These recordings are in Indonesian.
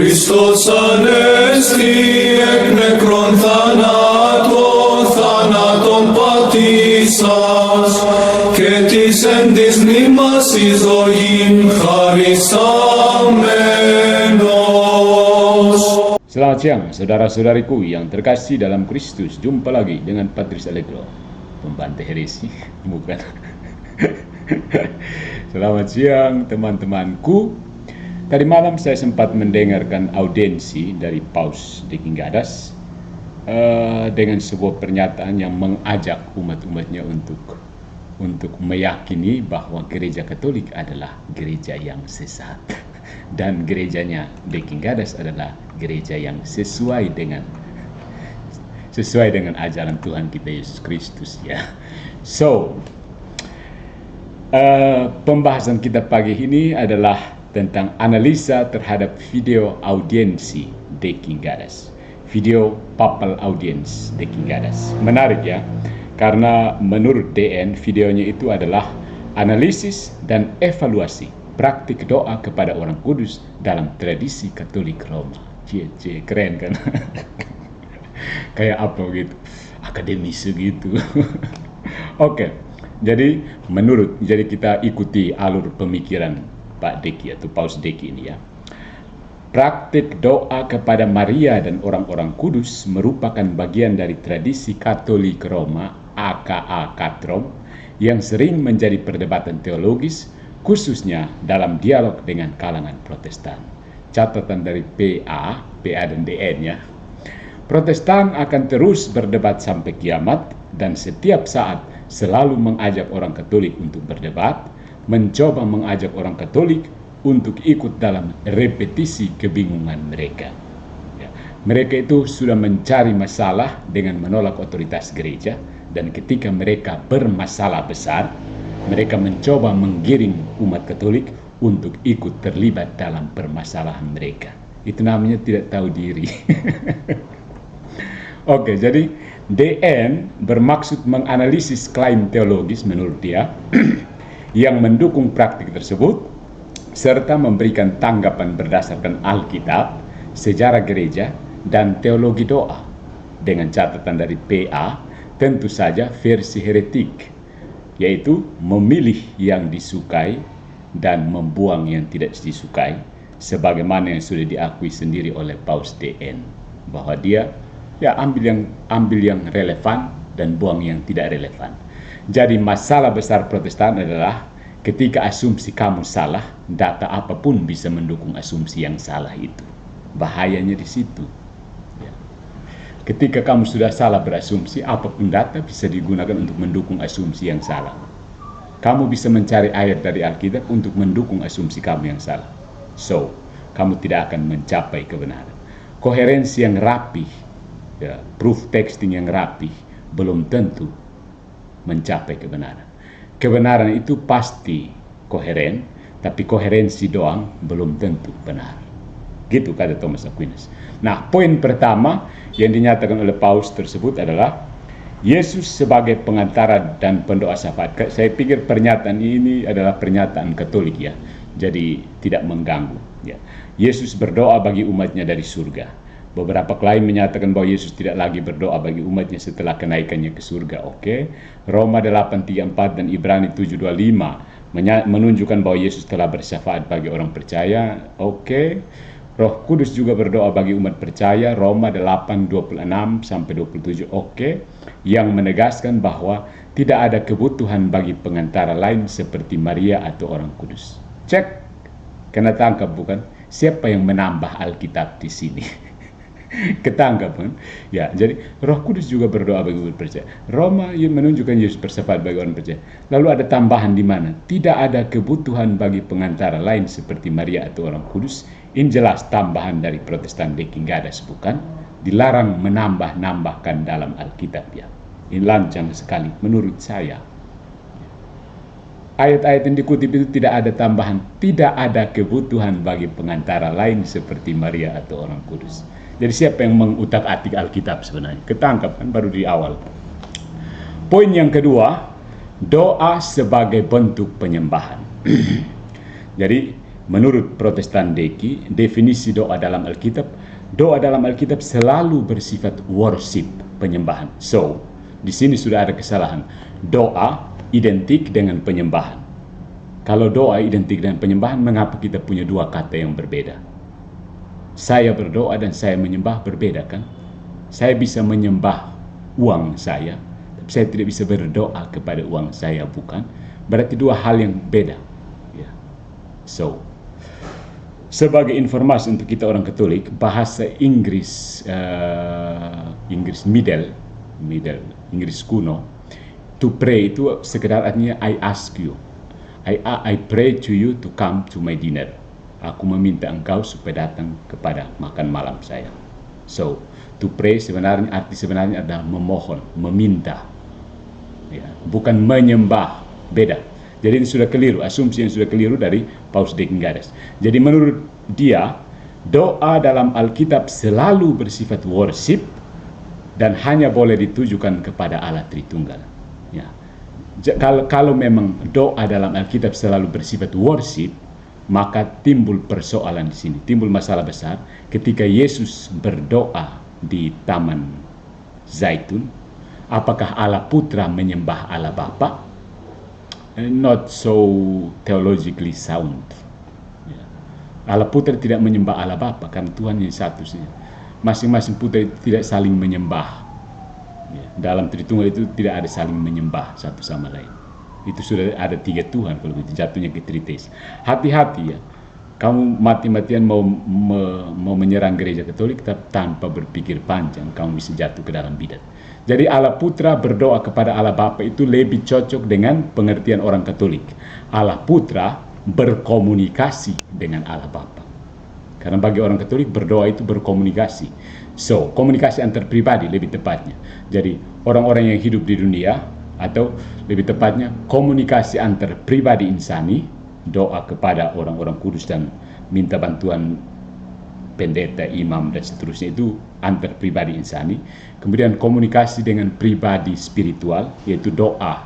Christos anesti ek nekron thanaton patisas, και της εν της μνήμας η ζωήν χαρισάμενος. Selamat siang, saudara-saudariku yang terkasih dalam Kristus. Jumpa lagi dengan Patris Allegro, pembantah heresi, bukan? Selamat siang, teman-temanku. Tadi malam saya sempat mendengarkan audiensi dari Paus de Kingadas dengan sebuah pernyataan yang mengajak umat-umatnya untuk meyakini bahwa gereja Katolik adalah gereja yang sesat dan gerejanya de Kingadas adalah gereja yang sesuai dengan ajaran Tuhan kita Yesus Kristus, ya. So, pembahasan kita pagi ini adalah tentang analisa terhadap video audiensi de Kingadas, video papal audience de Kingadas. Menarik ya, karena menurut DN videonya itu adalah analisis dan evaluasi praktik doa kepada orang kudus dalam tradisi Katolik Roma. Cie, keren kan? Kayak apa gitu, akademis gitu. Oke, jadi kita ikuti alur pemikiran Pak Deki atau Paus Deki ini ya. Praktik doa kepada Maria dan orang-orang kudus merupakan bagian dari tradisi Katolik Roma aka Katrom yang sering menjadi perdebatan teologis, khususnya dalam dialog dengan kalangan Protestan. Catatan dari PA dan DN ya. Protestan akan terus berdebat sampai kiamat dan setiap saat selalu mengajak orang Katolik untuk berdebat, mencoba mengajak orang Katolik untuk ikut dalam repetisi kebingungan mereka. Ya, mereka itu sudah mencari masalah dengan menolak otoritas gereja, dan ketika mereka bermasalah besar, mereka mencoba menggiring umat Katolik untuk ikut terlibat dalam permasalahan mereka. Itu namanya tidak tahu diri. Oke, jadi DN bermaksud menganalisis klaim teologis menurut dia yang mendukung praktik tersebut, serta memberikan tanggapan berdasarkan Alkitab, sejarah gereja, dan teologi doa. Dengan catatan dari PA, tentu saja versi heretik, yaitu memilih yang disukai dan membuang yang tidak disukai, sebagaimana yang sudah diakui sendiri oleh Paus DN, bahwa dia ya ambil yang relevan dan buang yang tidak relevan. Jadi masalah besar Protestan adalah ketika asumsi kamu salah, data apapun bisa mendukung asumsi yang salah itu. Bahayanya di situ. Ya. Ketika kamu sudah salah berasumsi, apapun data bisa digunakan untuk mendukung asumsi yang salah. Kamu bisa mencari ayat dari Alkitab untuk mendukung asumsi kamu yang salah. So, kamu tidak akan mencapai kebenaran. Koherensi yang rapih, ya, proof texting yang rapih, belum tentu mencapai kebenaran. Kebenaran itu pasti koheren, tapi koherensi doang belum tentu benar. Gitu kata Thomas Aquinas. Nah, poin pertama yang dinyatakan oleh Paus tersebut adalah Yesus sebagai pengantara dan pendoa syafaat. Saya pikir pernyataan ini adalah pernyataan Katolik ya, jadi tidak mengganggu. Ya. Yesus berdoa bagi umatnya dari surga. Beberapa klaim menyatakan bahwa Yesus tidak lagi berdoa bagi umatnya setelah kenaikannya ke surga. Oke. Roma 8:34 dan Ibrani 7:25 menunjukkan bahwa Yesus telah bersyafaat bagi orang percaya. Oke. Roh Kudus juga berdoa bagi umat percaya. Roma 8:26 sampai 27. Oke. Yang menegaskan bahwa tidak ada kebutuhan bagi pengantara lain seperti Maria atau orang kudus. Cek. Kena tangkap bukan? Siapa yang menambah Alkitab di sini? Ketangkap kan? Ya, jadi Roh Kudus juga berdoa bagi umat percaya. Roma yang menunjukkan Yesus bersyafaat bagi orang percaya. Lalu ada tambahan di mana? Tidak ada kebutuhan bagi pengantara lain seperti Maria atau orang kudus. Ini jelas tambahan dari Protestan de Kingadas, bukan? Dilarang menambah-nambahkan dalam Alkitab ya. Ini lancang sekali menurut saya. Ayat-ayat yang dikutip itu tidak ada tambahan, tidak ada kebutuhan bagi pengantara lain seperti Maria atau orang kudus. Jadi siapa yang mengutak-atik Alkitab sebenarnya? Ketangkap kan baru di awal. Poin yang kedua, doa sebagai bentuk penyembahan. Jadi menurut Protestan Deki, definisi doa dalam Alkitab selalu bersifat worship, penyembahan. So, di sini sudah ada kesalahan. Doa identik dengan penyembahan. Kalau doa identik dengan penyembahan, mengapa kita punya dua kata yang berbeda? Saya berdoa dan saya menyembah berbeda, kan? Saya bisa menyembah uang saya, tapi saya tidak bisa berdoa kepada uang saya, bukan? Berarti dua hal yang beda. Ya. So, sebagai informasi untuk kita orang Katolik, bahasa Inggris Middle Inggris kuno, to pray itu sekedar artinya I ask you, I pray to you to come to my dinner. Aku meminta engkau supaya datang kepada makan malam saya. So, to pray arti sebenarnya adalah memohon, meminta, ya, bukan menyembah, beda. Jadi ini sudah keliru, asumsi yang sudah keliru dari Paus Deckenggares. Jadi menurut dia, doa dalam Alkitab selalu bersifat worship dan hanya boleh ditujukan kepada Allah Tritunggal. Ya. Kalau memang doa dalam Alkitab selalu bersifat worship, maka timbul persoalan di sini, timbul masalah besar ketika Yesus berdoa di Taman Zaitun. Apakah Allah Putra menyembah Allah Bapa? Not so theologically sound. Ya. Allah Putra tidak menyembah Allah Bapa, karena Tuhan yang satu saja. Masing-masing putra tidak saling menyembah. Ya. Dalam Tritunggal itu tidak ada saling menyembah satu sama lain. Itu sudah ada 3 Tuhan, kalau itu jatuhnya ke trites. Hati-hati ya, kamu mati-matian mau menyerang gereja Katolik tanpa berpikir panjang, kamu bisa jatuh ke dalam bidat. Jadi Allah Putra berdoa kepada Allah Bapa itu lebih cocok dengan pengertian orang Katolik. Allah Putra berkomunikasi dengan Allah Bapa. Karena bagi orang Katolik berdoa itu berkomunikasi. So, komunikasi antar pribadi lebih tepatnya. Jadi orang-orang yang hidup di dunia, atau lebih tepatnya komunikasi antar pribadi insani, doa kepada orang-orang kudus dan minta bantuan pendeta, imam dan seterusnya, itu antar pribadi insani. Kemudian komunikasi dengan pribadi spiritual, yaitu doa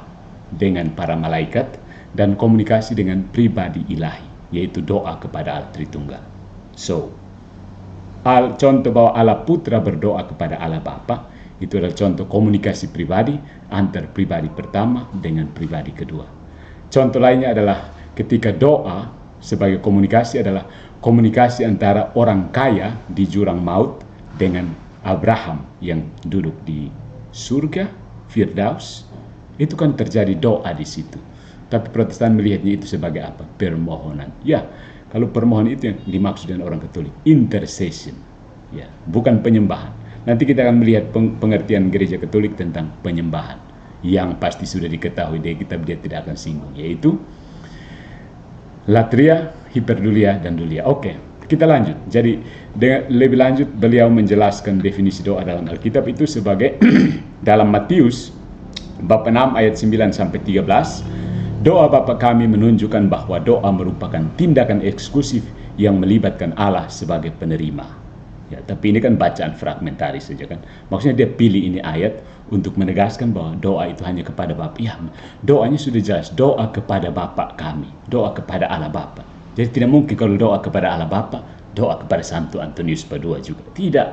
dengan para malaikat, dan komunikasi dengan pribadi ilahi, yaitu doa kepada Allah Tritunggal. So, contoh bahwa Allah Putra berdoa kepada Allah Bapa, itu adalah contoh komunikasi pribadi antar pribadi pertama dengan pribadi kedua. Contoh lainnya adalah ketika doa sebagai komunikasi adalah komunikasi antara orang kaya di jurang maut dengan Abraham yang duduk di surga, Firdaus. Itu kan terjadi doa di situ. Tapi Protestan melihatnya itu sebagai apa? Permohonan. Ya, kalau permohonan itu yang dimaksud dengan orang Katolik, intercession. Ya, bukan penyembahan. Nanti kita akan melihat pengertian gereja Katolik tentang penyembahan yang pasti sudah diketahui dari kitab, dia tidak akan singgung, yaitu latria, hiperdulia, dan dulia. Oke, kita lanjut. Jadi lebih lanjut beliau menjelaskan definisi doa dalam Alkitab itu sebagai dalam Matius bab 6 ayat 9 sampai 13, doa Bapa kami menunjukkan bahwa doa merupakan tindakan eksklusif yang melibatkan Allah sebagai penerima. Ya, tapi ini kan bacaan fragmentaris saja kan. Maksudnya dia pilih ini ayat untuk menegaskan bahwa doa itu hanya kepada Bapa. Ya, doanya sudah jelas, doa kepada Bapa kami, doa kepada Allah Bapa. Jadi tidak mungkin kalau doa kepada Allah Bapa, doa kepada Santo Antonius Padua juga. Tidak.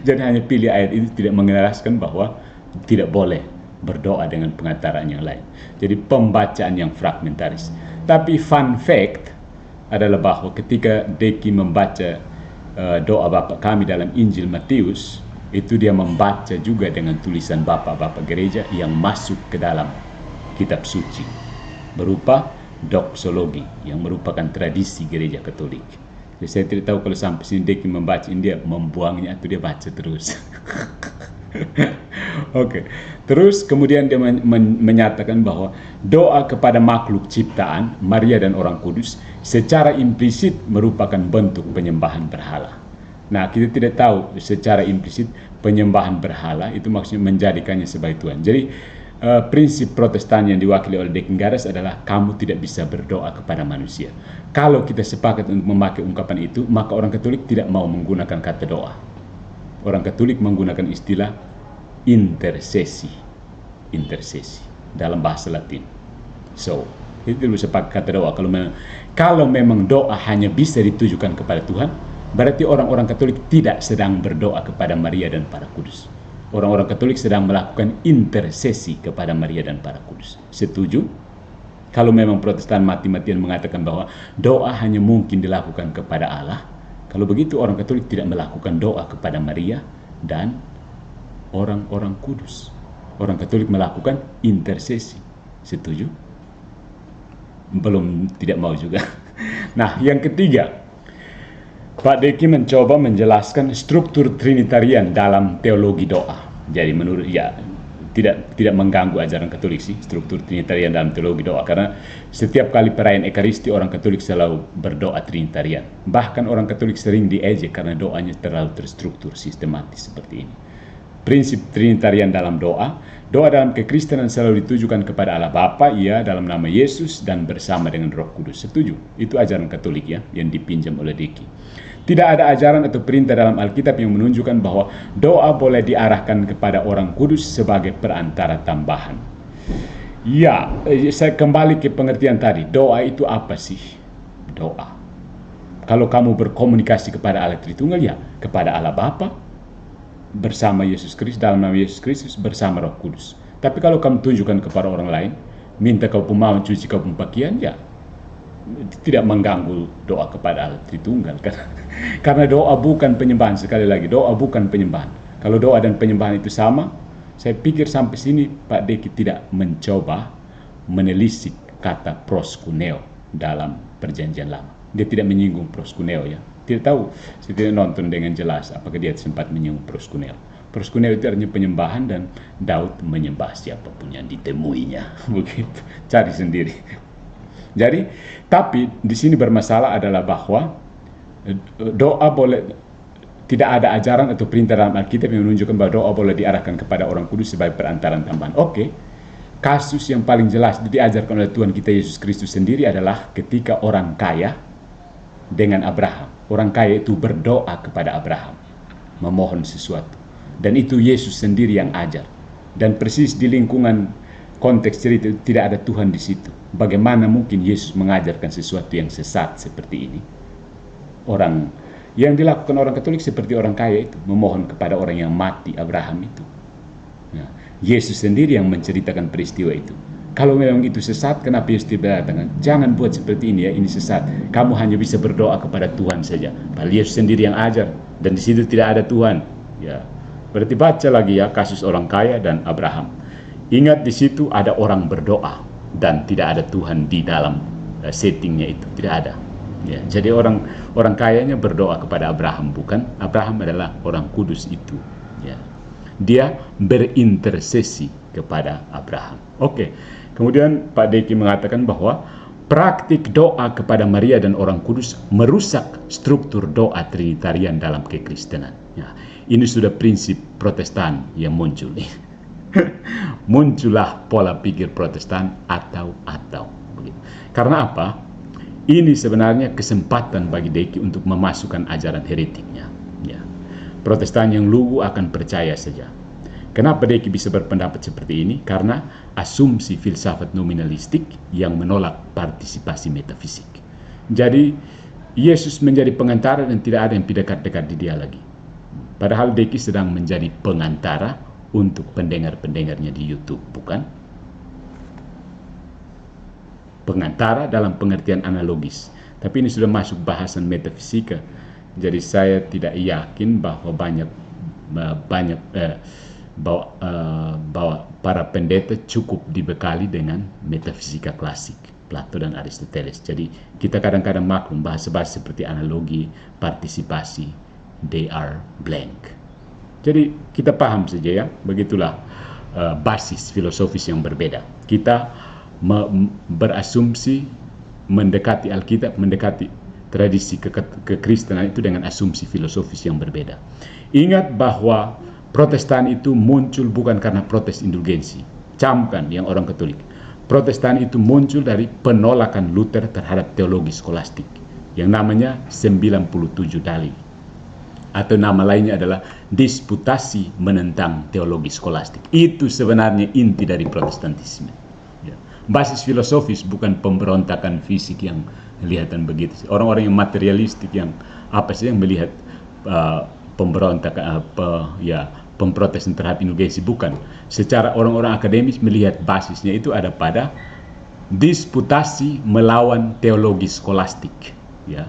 Jadi hanya pilih ayat itu, tidak menjelaskan bahwa tidak boleh berdoa dengan pengantaraan yang lain. Jadi pembacaan yang fragmentaris. Tapi fun fact adalah bahwa ketika Deki membaca doa Bapa kami dalam Injil Matius, itu dia membaca juga dengan tulisan Bapak-Bapak gereja yang masuk ke dalam kitab suci berupa doksologi yang merupakan tradisi gereja Katolik. Jadi saya tidak tahu kalau sampai sini Deki membaca ini dia membuangnya atau dia baca terus. Oke. Terus kemudian dia menyatakan bahwa doa kepada makhluk ciptaan, Maria dan orang kudus, secara implisit merupakan bentuk penyembahan berhala. Nah, kita tidak tahu secara implisit penyembahan berhala itu maksudnya menjadikannya sebagai Tuhan. Jadi prinsip Protestan yang diwakili oleh Deckenggares adalah kamu tidak bisa berdoa kepada manusia. Kalau kita sepakat untuk memakai ungkapan itu, maka orang Katolik tidak mau menggunakan kata doa. Orang Katolik menggunakan istilah intercesi dalam bahasa Latin. So, itu tidak bisa pakai kata doa. Kalau Kalau memang doa hanya bisa ditujukan kepada Tuhan, berarti orang-orang Katolik tidak sedang berdoa kepada Maria dan para kudus. Orang-orang Katolik sedang melakukan intersesi kepada Maria dan para kudus. Setuju? Kalau memang Protestan mati-matian mengatakan bahwa doa hanya mungkin dilakukan kepada Allah, kalau begitu orang Katolik tidak melakukan doa kepada Maria dan orang-orang kudus. Orang Katolik melakukan intersesi. Setuju? Belum, tidak mau juga. Nah, yang ketiga, Pak Deki mencoba menjelaskan struktur Trinitarian dalam teologi doa. Jadi menurut tidak mengganggu ajaran Katolik sih, struktur Trinitarian dalam teologi doa, karena setiap kali perayaan Ekaristi orang Katolik selalu berdoa Trinitarian. Bahkan orang Katolik sering diejek karena doanya terlalu terstruktur sistematis seperti ini. Prinsip Trinitarian dalam doa dalam kekristenan selalu ditujukan kepada Allah Bapa, Ia dalam nama Yesus dan bersama dengan Roh Kudus. Setuju? Itu ajaran Katolik ya, yang dipinjam oleh Deki. Tidak ada ajaran atau perintah dalam Alkitab yang menunjukkan bahwa doa boleh diarahkan kepada orang kudus sebagai perantara tambahan. Ya, saya kembali ke pengertian tadi. Doa itu apa sih? Doa. Kalau kamu berkomunikasi kepada Allah Tritunggal, ya kepada Allah Bapa, bersama Yesus Kristus, dalam nama Yesus Kristus, bersama Roh Kudus. Tapi kalau kamu tunjukkan kepada orang lain, minta kau mau cuci kau pakaian, ya tidak mengganggu doa kepada Allah Tritunggal. Karena doa bukan penyembahan. Sekali lagi, doa bukan penyembahan. Kalau doa dan penyembahan itu sama, saya pikir sampai sini Pak Deki tidak mencoba menelisik kata proskuneo dalam perjanjian lama. Dia tidak menyinggung proskuneo ya. Tidak tahu, saya tidak nonton dengan jelas apakah dia sempat menyinggung proskuneo. Proskuneo itu artinya penyembahan, dan Daud menyembah siapapun yang ditemuinya. Begitu, cari sendiri. Jadi, tapi di sini bermasalah adalah bahwa doa boleh, tidak ada ajaran atau perintah dalam Alkitab yang menunjukkan bahwa doa boleh diarahkan kepada orang kudus sebagai perantaran tambahan. Oke, kasus yang paling jelas diajarkan oleh Tuhan kita Yesus Kristus sendiri adalah ketika orang kaya dengan Abraham. Orang kaya itu berdoa kepada Abraham, memohon sesuatu. Dan itu Yesus sendiri yang ajar. Dan persis di lingkungan konteks cerita tidak ada Tuhan di situ. Bagaimana mungkin Yesus mengajarkan sesuatu yang sesat seperti ini? Orang yang dilakukan orang Katolik seperti orang kaya itu, memohon kepada orang yang mati, Abraham itu. Nah, Yesus sendiri yang menceritakan peristiwa itu. Kalau memang itu sesat, kenapa Yesus tidak datang? Jangan buat seperti ini ya, ini sesat. Kamu hanya bisa berdoa kepada Tuhan saja. Padahal Yesus sendiri yang ajar, dan di situ tidak ada Tuhan. Ya, berarti baca lagi ya kasus orang kaya dan Abraham. Ingat di situ ada orang berdoa dan tidak ada Tuhan di dalam settingnya itu, tidak ada. Ya, jadi orang kayanya berdoa kepada Abraham, bukan? Abraham adalah orang kudus itu. Ya, dia berintersesi kepada Abraham. Oke. Kemudian Pak Deki mengatakan bahwa praktik doa kepada Maria dan orang kudus merusak struktur doa Trinitarian dalam kekristenan. Ya, ini sudah prinsip Protestan yang muncul. Muncullah pola pikir Protestan atau. Begitu. Karena apa? Ini sebenarnya kesempatan bagi Deki untuk memasukkan ajaran heretiknya. Ya. Protestan yang lugu akan percaya saja. Kenapa Deki bisa berpendapat seperti ini? Karena asumsi filsafat nominalistik yang menolak partisipasi metafisik. Jadi Yesus menjadi pengantara dan tidak ada yang dekat-dekat di dia lagi. Padahal Deki sedang menjadi pengantara untuk pendengar-pendengarnya di YouTube, bukan? Pengantara dalam pengertian analogis. Tapi ini sudah masuk bahasan metafisika. Jadi saya tidak yakin bahwa bahwa para pendeta cukup dibekali dengan metafisika klasik, Plato dan Aristoteles. Jadi kita kadang-kadang maklum bahasa-bahasa seperti analogi, partisipasi, they are blank. Jadi kita paham saja ya, begitulah basis filosofis yang berbeda. Kita berasumsi mendekati Alkitab, mendekati tradisi kekristenan itu dengan asumsi filosofis yang berbeda. Ingat bahwa Protestan itu muncul bukan karena protes indulgensi. Camkan yang orang Katolik. Protestan itu muncul dari penolakan Luther terhadap teologi skolastik yang namanya 97 dalil. Atau nama lainnya adalah disputasi menentang teologi skolastik. Itu sebenarnya inti dari Protestantisme. Ya. Basis filosofis, bukan pemberontakan fisik yang kelihatan begitu. Orang-orang yang materialistik, yang apa sih, yang melihat pemberontak, pemprotesan terhadap indulgensi, bukan. Secara orang-orang akademis melihat basisnya itu ada pada disputasi melawan teologi skolastik. Ya,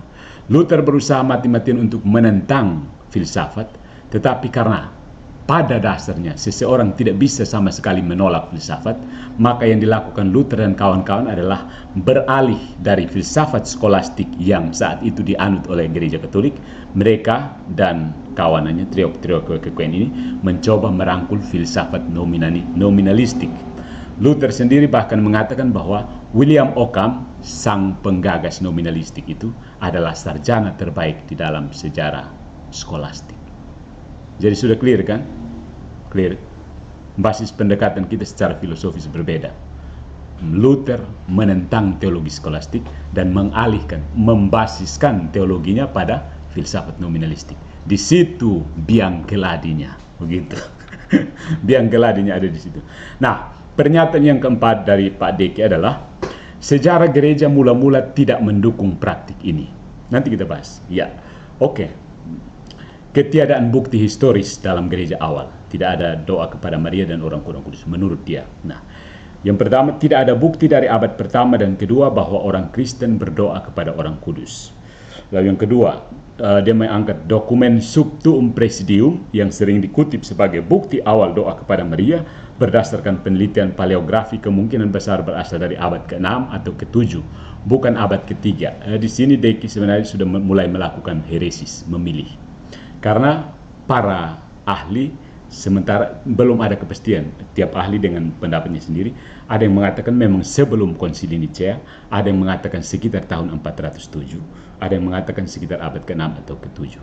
Luther berusaha mati-matian untuk menentang filsafat, tetapi karena pada dasarnya seseorang tidak bisa sama sekali menolak filsafat, maka yang dilakukan Luther dan kawan-kawan adalah beralih dari filsafat skolastik yang saat itu dianut oleh gereja Katolik. Mereka dan kawanannya, trio kekuen ini, mencoba merangkul filsafat nominalistik. Luther sendiri bahkan mengatakan bahwa William Ockham, sang penggagas nominalistik itu, adalah sarjana terbaik di dalam sejarah skolastik. Jadi sudah clear kan? Clear. Basis pendekatan kita secara filosofis berbeda. Luther menentang teologi skolastik dan mengalihkan, membasiskan teologinya pada filsafat nominalistik. Di situ biang keladinya, begitu. Biang keladinya ada di situ. Nah, pernyataan yang keempat dari Pak Deki adalah sejarah gereja mula-mula tidak mendukung praktik ini. Nanti kita bahas. Ya, oke. Ketiadaan bukti historis dalam gereja awal. Tidak ada doa kepada Maria dan orang kudus menurut dia. Nah, yang pertama, tidak ada bukti dari abad pertama dan kedua bahwa orang Kristen berdoa kepada orang kudus. Lalu yang kedua, dia mengangkat dokumen Subtuum Presidium yang sering dikutip sebagai bukti awal doa kepada Maria berdasarkan penelitian paleografi, kemungkinan besar berasal dari abad ke-6 atau ke-7, bukan abad ke-3. Di sini Deki sebenarnya sudah mulai melakukan heresis, memilih. Karena para ahli sementara belum ada kepastian, tiap ahli dengan pendapatnya sendiri. Ada yang mengatakan memang sebelum konsili Nicea, ada yang mengatakan sekitar tahun 407, ada yang mengatakan sekitar abad ke-6 atau ke-7.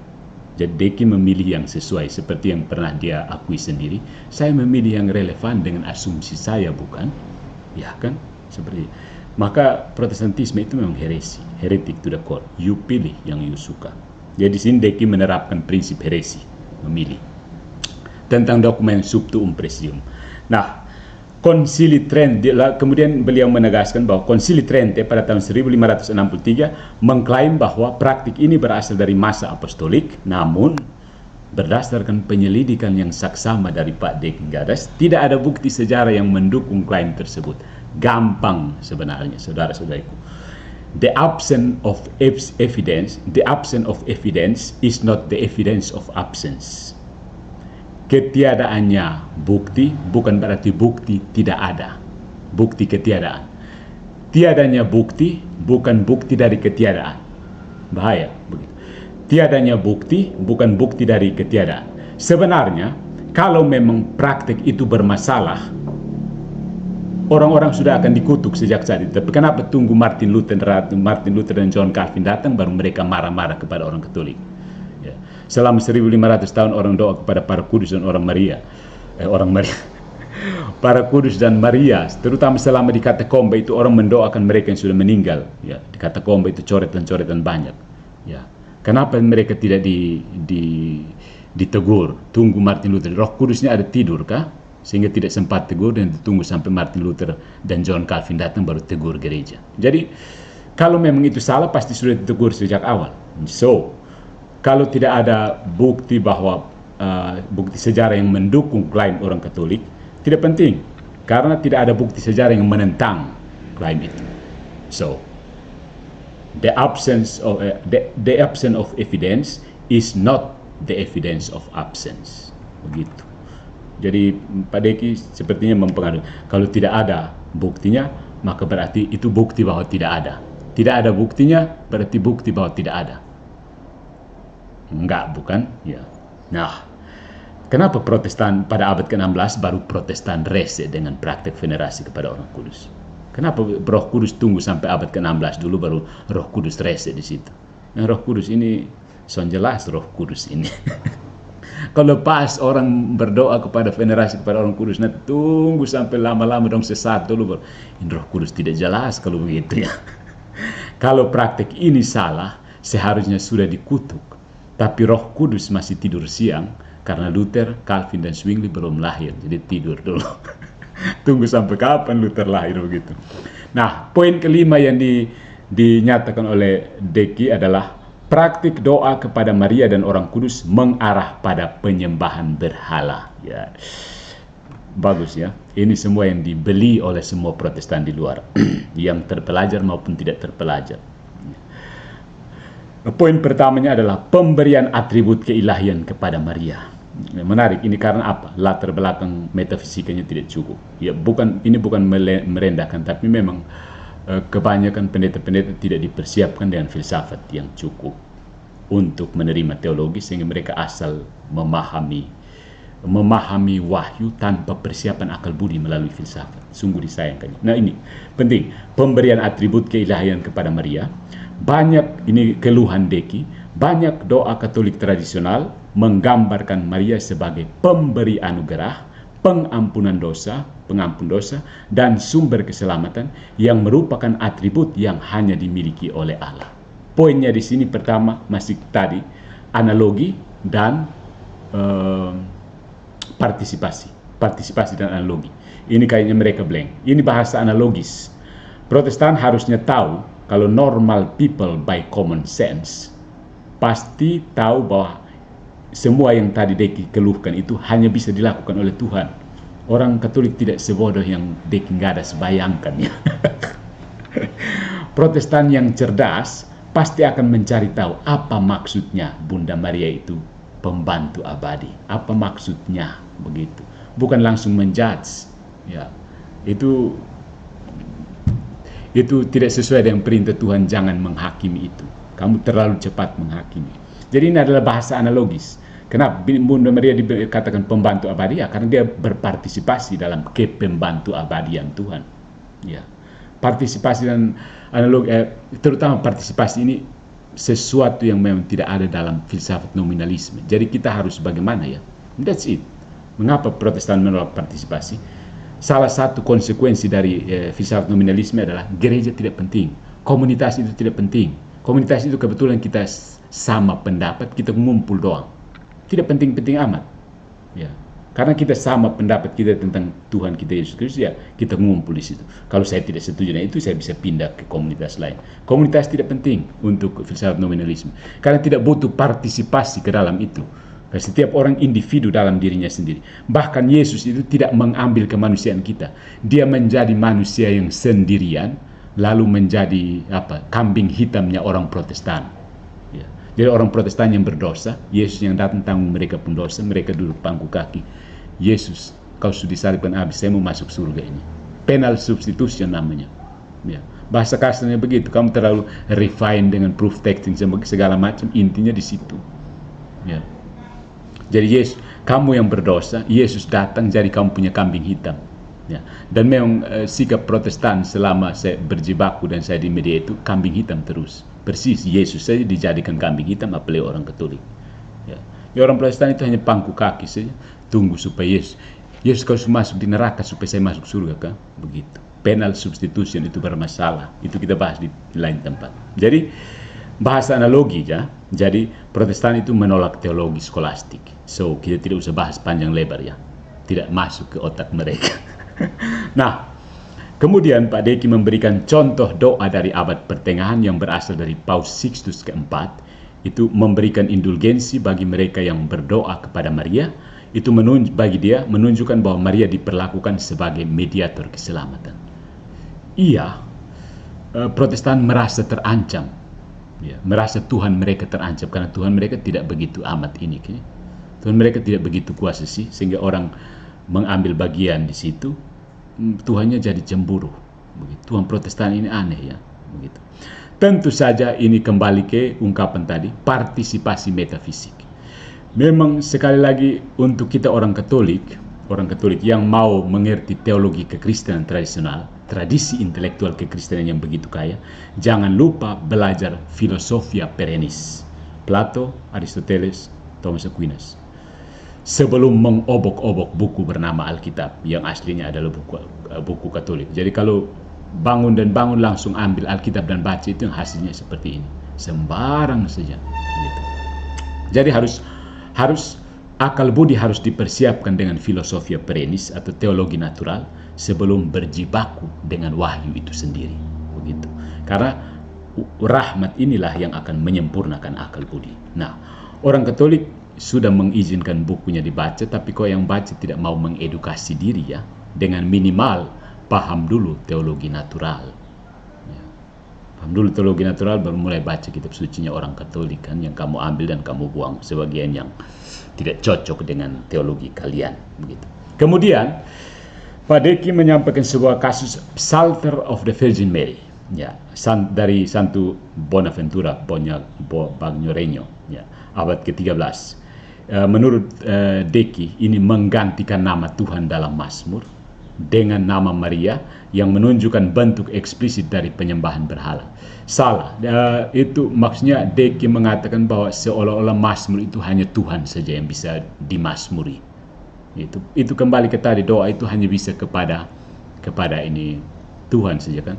Jadi Deki memilih yang sesuai seperti yang pernah dia akui sendiri. Saya memilih yang relevan dengan asumsi saya, bukan? Ya kan? Seperti maka Protestantisme itu memang heresi, heretic to the core. You pilih yang you suka. Jadi di sini Deki menerapkan prinsip heresi, memilih. Tentang dokumen Subtuum Presidium. Nah, Konsili Trente, kemudian beliau menegaskan bahwa Konsili Trente pada tahun 1563 mengklaim bahwa praktik ini berasal dari masa apostolik, namun berdasarkan penyelidikan yang saksama dari Pak Deki Gadas, tidak ada bukti sejarah yang mendukung klaim tersebut. Gampang sebenarnya, saudara-saudariku. The absence of evidence is not the evidence of absence. Ketiadaannya bukti bukan berarti bukti tidak ada. Bukti ketiadaan. Tiadanya bukti bukan bukti dari ketiadaan. Bahaya begitu. Tiadanya bukti bukan bukti dari ketiadaan. Sebenarnya kalau memang praktik itu bermasalah, orang-orang sudah akan dikutuk sejak saat itu. Tapi kenapa tunggu Martin Luther dan John Calvin datang baru mereka marah-marah kepada orang Katolik? Ya. Selama 1500 tahun orang doa kepada para kudus dan para kudus dan Maria, terutama selama di katakomba itu orang mendoakan mereka yang sudah meninggal. Ya, di katakomba itu coretan-coretan banyak. Ya. Kenapa mereka tidak ditegur? Tunggu Martin Luther. Roh Kudusnya ada tidur kah? Sehingga tidak sempat tegur dan ditunggu sampai Martin Luther dan John Calvin datang baru tegur gereja. Jadi kalau memang itu salah pasti sudah ditegur sejak awal. So kalau tidak ada bukti bahwa bukti sejarah yang mendukung klaim orang Katolik, tidak penting karena tidak ada bukti sejarah yang menentang klaim itu. So the absence of evidence is not the evidence of absence. Begitu. Jadi Pak Deki sepertinya mempengaruhi. Kalau tidak ada buktinya, maka berarti itu bukti bahwa tidak ada. Tidak ada buktinya, berarti bukti bahwa tidak ada. Enggak, bukan? Ya. Nah, kenapa Protestan pada abad ke-16 baru Protestan rese dengan praktek venerasi kepada orang kudus? Kenapa Roh Kudus tunggu sampai abad ke-16 dulu baru Roh Kudus rese di situ? Yang Roh Kudus ini, jelas Roh Kudus ini. Kalau pas orang berdoa kepada venerasi kepada orang kudus, nah tunggu sampai lama-lama dong sesat dulu baru. Roh Kudus tidak jelas kalau begitu ya. Kalau praktek ini salah, seharusnya sudah dikutuk. Tapi Roh Kudus masih tidur siang karena Luther, Calvin dan Zwingli belum lahir, jadi tidur dulu. Tunggu sampai kapan Luther lahir begitu. Nah, poin kelima yang dinyatakan oleh Deki adalah praktik doa kepada Maria dan Orang Kudus mengarah pada penyembahan berhala. Ya, bagus ya. Ini semua yang dibeli oleh semua Protestan di luar, yang terpelajar maupun tidak terpelajar. Poin pertamanya adalah pemberian atribut keilahian kepada Maria. Menarik ini karena apa? Latar belakang metafisikanya tidak cukup. Ya, ini bukan merendahkan, tapi memang kebanyakan pendeta-pendeta tidak dipersiapkan dengan filsafat yang cukup untuk menerima teologi, sehingga mereka asal memahami wahyu tanpa persiapan akal budi melalui filsafat. Sungguh disayangkan. Nah, ini penting, pemberian atribut keilahian kepada Maria. Banyak, ini keluhan Deki, banyak doa Katolik tradisional menggambarkan Maria sebagai pemberi anugerah, pengampunan dosa, pengampun dosa, dan sumber keselamatan yang merupakan atribut yang hanya dimiliki oleh Allah. Poinnya di sini pertama masih tadi, analogi dan partisipasi dan analogi. Ini kayaknya mereka blank. Ini bahasa analogis. Protestan harusnya tahu kalau normal people by common sense pasti tahu bahwa semua yang tadi Deki keluhkan itu hanya bisa dilakukan oleh Tuhan. Orang Katolik tidak sebodoh yang Deki nggak ada sebayangkan ya. Protestan yang cerdas pasti akan mencari tahu apa maksudnya Bunda Maria itu pembantu abadi. Apa maksudnya begitu? Bukan langsung menjudge. Ya, itu tidak sesuai dengan perintah Tuhan, jangan menghakimi itu. Kamu terlalu cepat menghakimi. Jadi ini adalah bahasa analogis. Kenapa Bunda Maria dikatakan pembantu abadi? Ya, karena dia berpartisipasi dalam kepembantu abadian Tuhan. Ya, partisipasi dan analogi, terutama partisipasi ini sesuatu yang memang tidak ada dalam filsafat nominalisme. Jadi kita harus bagaimana ya? That's it. Mengapa Protestan menolak partisipasi? Salah satu konsekuensi dari filsafat nominalisme adalah gereja tidak penting, komunitas itu tidak penting. Komunitas itu kebetulan kita sama pendapat, kita ngumpul doang. Tidak penting-penting amat. Ya. Karena kita sama pendapat kita tentang Tuhan kita Yesus Kristus, ya kita ngumpul di situ. Kalau saya tidak setuju dengan itu, saya bisa pindah ke komunitas lain. Komunitas tidak penting untuk filsafat nominalisme, karena tidak butuh partisipasi ke dalam itu. Setiap orang individu dalam dirinya sendiri. Bahkan Yesus itu tidak mengambil kemanusiaan kita. Dia menjadi manusia yang sendirian, lalu menjadi kambing hitamnya orang Protestan. Ya. Jadi orang Protestan yang berdosa, Yesus yang datang tanggung mereka pun dosa, mereka duduk pangku kaki. Yesus, kau sudah disalibkan habis, saya mau masuk surga ini. Penal substitution namanya. Ya. Bahasa kasarnya begitu, kamu terlalu refine dengan proof texting segala macam, intinya di situ. Ya. Jadi Yesus, kamu yang berdosa, Yesus datang jadi kamu punya kambing hitam. Ya. Dan memang sikap Protestan selama saya berjibaku dan saya di media itu kambing hitam terus. Persis Yesus saja dijadikan kambing hitam, apalagi orang Katolik. Ya. Ya, orang Protestan itu hanya pangku kaki saja, tunggu supaya Yesus kau masuk di neraka supaya saya masuk surga kan? Begitu. Penal substitution itu bermasalah. Itu kita bahas di lain tempat. Jadi bahasa analogi ya. Jadi Protestan itu menolak teologi skolastik. So kita tidak usah bahas panjang lebar ya. Tidak masuk ke otak mereka. Nah, kemudian Pak Deki memberikan contoh doa dari abad pertengahan yang berasal dari Paus Sixtus keempat. Itu memberikan indulgensi bagi mereka yang berdoa kepada Maria. Itu bagi dia menunjukkan bahwa Maria diperlakukan sebagai mediator keselamatan. Iya, Protestan merasa terancam. Ya, merasa Tuhan mereka terancam karena Tuhan mereka tidak begitu amat ini. Tuhan mereka tidak begitu kuasa sih, sehingga orang mengambil bagian di situ, Tuhannya jadi cemburu. Begitu. Tuhan Protestan ini aneh ya. Begitu. Tentu saja ini kembali ke ungkapan tadi, partisipasi metafisik. Memang sekali lagi untuk kita orang Katolik yang mau mengerti teologi kekristenan tradisional, tradisi intelektual kekristenan yang begitu kaya, jangan lupa belajar filosofia perennis, Plato, Aristoteles, Thomas Aquinas. Sebelum mengobok-obok buku bernama Alkitab, yang aslinya adalah buku Katolik. Jadi kalau bangun langsung ambil Alkitab dan baca, itu yang hasilnya seperti ini. Sembarang saja. Gitu. Jadi harus akal budi harus dipersiapkan dengan filosofia perennis atau teologi natural sebelum berjibaku dengan wahyu itu sendiri. Begitu. Karena rahmat inilah yang akan menyempurnakan akal budi. Nah, orang Katolik sudah mengizinkan bukunya dibaca, tapi kok yang baca tidak mau mengedukasi diri ya, dengan minimal paham dulu teologi natural. Ya. Paham dulu teologi natural, baru mulai baca kitab sucinya orang Katolik kan, yang kamu ambil dan kamu buang sebagian yang tidak cocok dengan teologi kalian. Begitu. Kemudian Pak Deki menyampaikan sebuah kasus Psalter of the Virgin Mary, ya, dari Santo Bonaventura Bagnoregno, ya, abad ke-13. Menurut Deki, ini menggantikan nama Tuhan dalam Mazmur dengan nama Maria yang menunjukkan bentuk eksplisit dari penyembahan berhala. Salah, itu maksudnya Deki mengatakan bahwa seolah-olah Mazmur itu hanya Tuhan saja yang bisa dimazmuri. Itu kembali ke tadi, doa itu hanya bisa kepada ini Tuhan saja kan.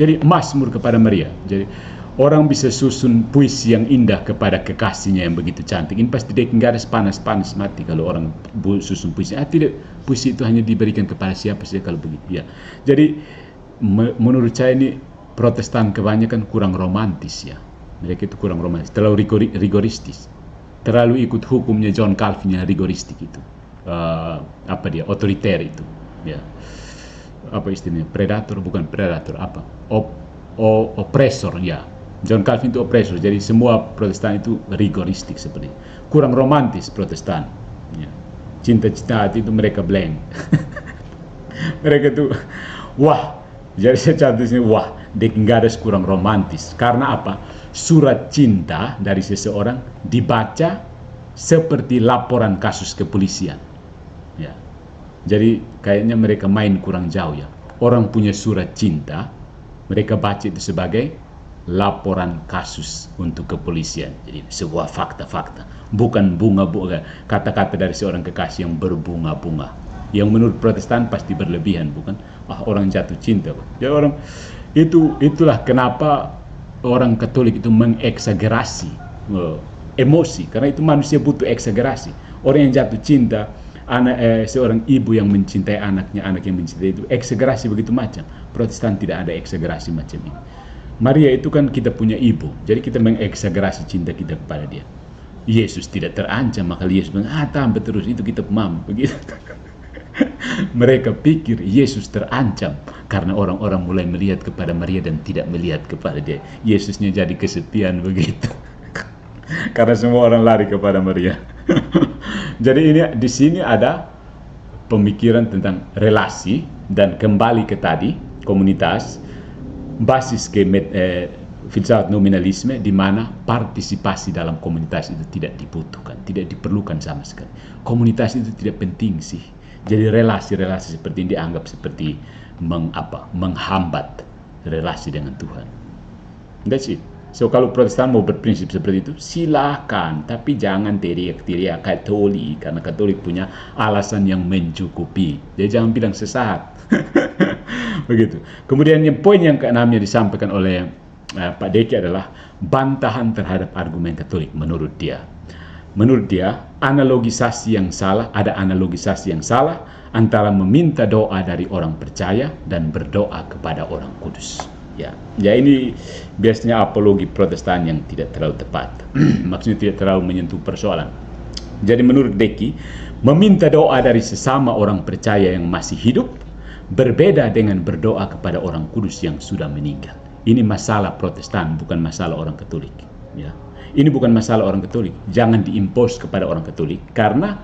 Jadi Mazmur kepada Maria. Jadi orang bisa susun puisi yang indah kepada kekasihnya yang begitu cantik. Ini pasti dia nggak ada panas mati kalau orang susun puisi. Tidak, puisi itu hanya diberikan kepada siapa saja kalau begitu. Ya. Jadi menurut saya ini Protestan kebanyakan kurang romantis ya. Mereka itu kurang romantis, terlalu rigoristis, terlalu ikut hukumnya John Calvin yang rigoristik itu. Otoriter itu, ya, apa istilahnya, predator, bukan predator, apa, oppressor, ya, John Calvin itu oppressor, jadi semua Protestan itu rigoristik seperti, kurang romantis Protestan, ya. Cinta-cinta hati itu mereka blank, mereka itu, wah, jadi saya catat sini, wah, Dekingares kurang romantis, karena apa? Surat cinta dari seseorang dibaca seperti laporan kasus kepolisian. Ya. Jadi kayaknya mereka main kurang jauh ya. Orang punya surat cinta, mereka baca itu sebagai laporan kasus untuk kepolisian. Jadi sebuah fakta-fakta, bukan bunga-bunga, kata-kata dari seorang kekasih yang berbunga-bunga. Yang menurut Protestan pasti berlebihan, bukan? Orang jatuh cinta. Jadi orang itulah kenapa orang Katolik itu mengeksagerasi emosi, karena itu manusia butuh eksagerasi. Orang yang jatuh cinta, seorang ibu yang mencintai anaknya, anak yang mencintai itu, eksagerasi begitu macam. Protestan tidak ada eksagerasi macam ini. Maria itu kan kita punya ibu, jadi kita mengeksagerasi cinta kita kepada dia. Yesus tidak terancam, maka Yesus bilang, tambah terus, itu kita paham, begitu. Mereka pikir Yesus terancam karena orang-orang mulai melihat kepada Maria dan tidak melihat kepada dia. Yesusnya jadi kesepian begitu. Karena semua orang lari kepada Maria. Jadi di sini ada pemikiran tentang relasi dan kembali ke tadi komunitas, basis ke filsafat nominalisme, di mana partisipasi dalam komunitas itu tidak dibutuhkan, tidak diperlukan sama sekali. Komunitas itu tidak penting sih. Jadi relasi-relasi seperti ini dianggap seperti menghambat relasi dengan Tuhan. That's it. So kalau Protestan mau berprinsip seperti itu, silakan, tapi jangan teriak-teriak Katolik, karena Katolik punya alasan yang mencukupi. Jadi jangan bilang sesat. Begitu. Kemudian poin yang keenamnya disampaikan oleh Pak Deki adalah bantahan terhadap argumen Katolik menurut dia. Menurut dia, ada analogisasi yang salah antara meminta doa dari orang percaya dan berdoa kepada orang kudus. Ya ini biasanya apologi Protestan yang tidak terlalu tepat. Maksudnya tidak terlalu menyentuh persoalan. Jadi menurut Deki, meminta doa dari sesama orang percaya yang masih hidup berbeda dengan berdoa kepada orang kudus yang sudah meninggal. Ini masalah Protestan, bukan masalah orang Katolik. Ya. Ini bukan masalah orang Katolik. Jangan diimpos kepada orang Katolik, karena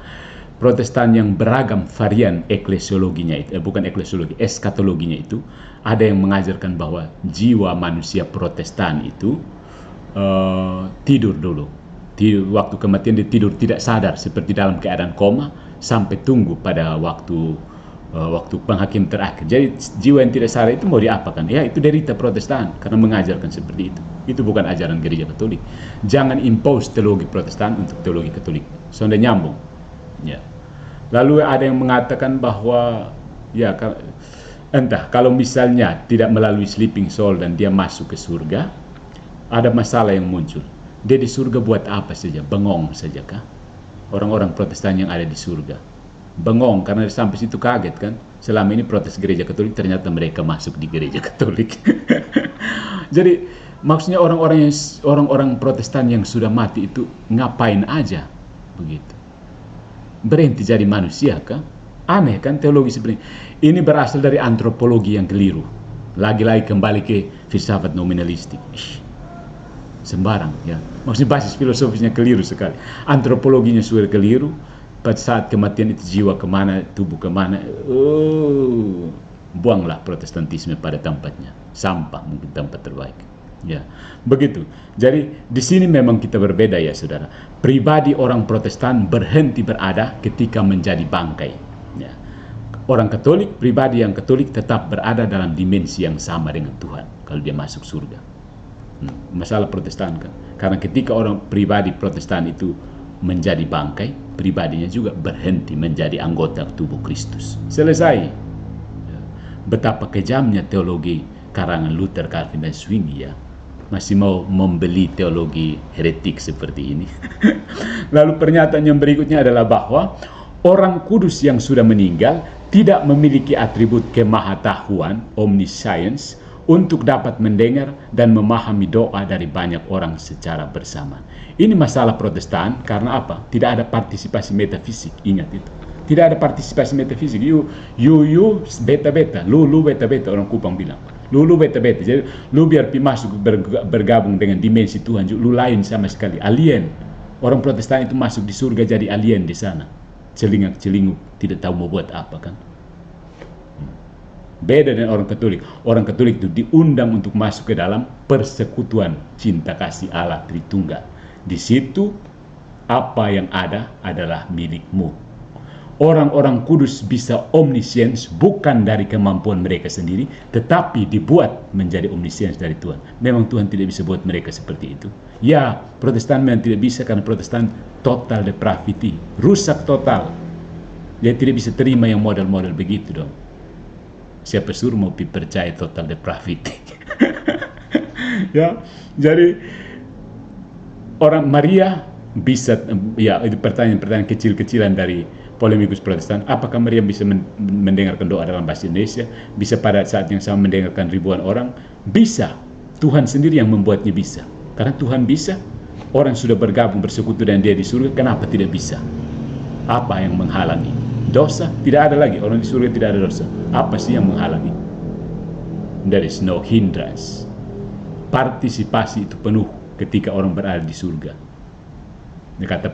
Protestan yang beragam varian eklesiologinya itu, bukan eklesiologi, eskatologinya itu, ada yang mengajarkan bahwa jiwa manusia Protestan itu tidur dulu. Waktu kematian dia tidur tidak sadar, seperti dalam keadaan koma, sampai tunggu pada waktu penghakim terakhir. Jadi jiwa yang tidak sadar itu mau diapakan? Ya itu derita Protestan, karena mengajarkan seperti itu. Itu bukan ajaran gereja Katolik. Jangan impose teologi Protestan untuk teologi Katolik. Sudah nyambung. Ya. Lalu ada yang mengatakan bahwa ya entah kalau misalnya tidak melalui sleeping soul dan dia masuk ke surga, ada masalah yang muncul. Dia di surga buat apa saja? Bengong saja kah? Orang-orang Protestan yang ada di surga bengong karena sampai situ kaget kan. Selama ini protes gereja Katolik, ternyata mereka masuk di gereja Katolik. Jadi Maksudnya orang-orang Protestan yang sudah mati itu ngapain aja begitu? Berhenti jadi manusia kah? Aneh kan teologi seperti ini. Ini berasal dari antropologi yang keliru. Lagi-lagi kembali ke filsafat nominalistik. Sembarang ya. Maksudnya basis filosofisnya keliru sekali. Antropologinya sudah keliru. Pada saat kematian itu jiwa kemana, tubuh kemana. Buanglah Protestantisme pada tempatnya. Sampah mungkin tempat terbaik. Ya, begitu. Jadi di sini memang kita berbeda ya saudara. Pribadi orang Protestan berhenti berada ketika menjadi bangkai. Ya. Orang Katolik, pribadi yang Katolik tetap berada dalam dimensi yang sama dengan Tuhan kalau dia masuk surga. Masalah Protestan kan. Karena ketika orang pribadi Protestan itu menjadi bangkai, pribadinya juga berhenti menjadi anggota tubuh Kristus. Selesai. Ya. Betapa kejamnya teologi karangan Luther, Calvin, dan Zwingli ya. Masih mau membeli teologi heretik seperti ini. Lalu pernyataan yang berikutnya adalah bahwa orang kudus yang sudah meninggal tidak memiliki atribut kemahatauan, omniscience, untuk dapat mendengar dan memahami doa dari banyak orang secara bersama. Ini masalah Protestan karena apa? Tidak ada partisipasi metafisik, ingat itu. Tidak ada partisipasi metafisik. You beta-beta, lu beta-beta, orang Kupang bilang. Lu beta-beta, jadi lu biar masuk bergabung dengan dimensi Tuhan, lu lain sama sekali, alien. Orang Protestan itu masuk di surga jadi alien di sana, celingak-celinguk, tidak tahu mau buat apa kan. Beda dengan orang Katolik. Orang Katolik itu diundang untuk masuk ke dalam persekutuan cinta kasih Allah Tritunggal. Di situ apa yang ada adalah milikmu. Orang-orang kudus bisa omniscience bukan dari kemampuan mereka sendiri, tetapi dibuat menjadi omniscience dari Tuhan. Memang Tuhan tidak bisa buat mereka seperti itu. Ya, Protestan memang tidak bisa karena Protestan total depravity, rusak total. Dia tidak bisa terima yang model-model begitu dong. Siapa suruh mau percaya total depravity? Ya, jadi orang Maria bisa, ya itu pertanyaan-pertanyaan kecil-kecilan dari polemikus Protestan. Apakah Maria bisa mendengarkan doa dalam bahasa Indonesia? Bisa pada saat yang sama mendengarkan ribuan orang? Bisa. Tuhan sendiri yang membuatnya bisa. Karena Tuhan bisa, orang sudah bergabung bersekutu dan dia di surga, kenapa tidak bisa? Apa yang menghalangi? Dosa? Tidak ada lagi. Orang di surga tidak ada dosa. Apa sih yang menghalangi? There is no hindrance. Partisipasi itu penuh ketika orang berada di surga. Kata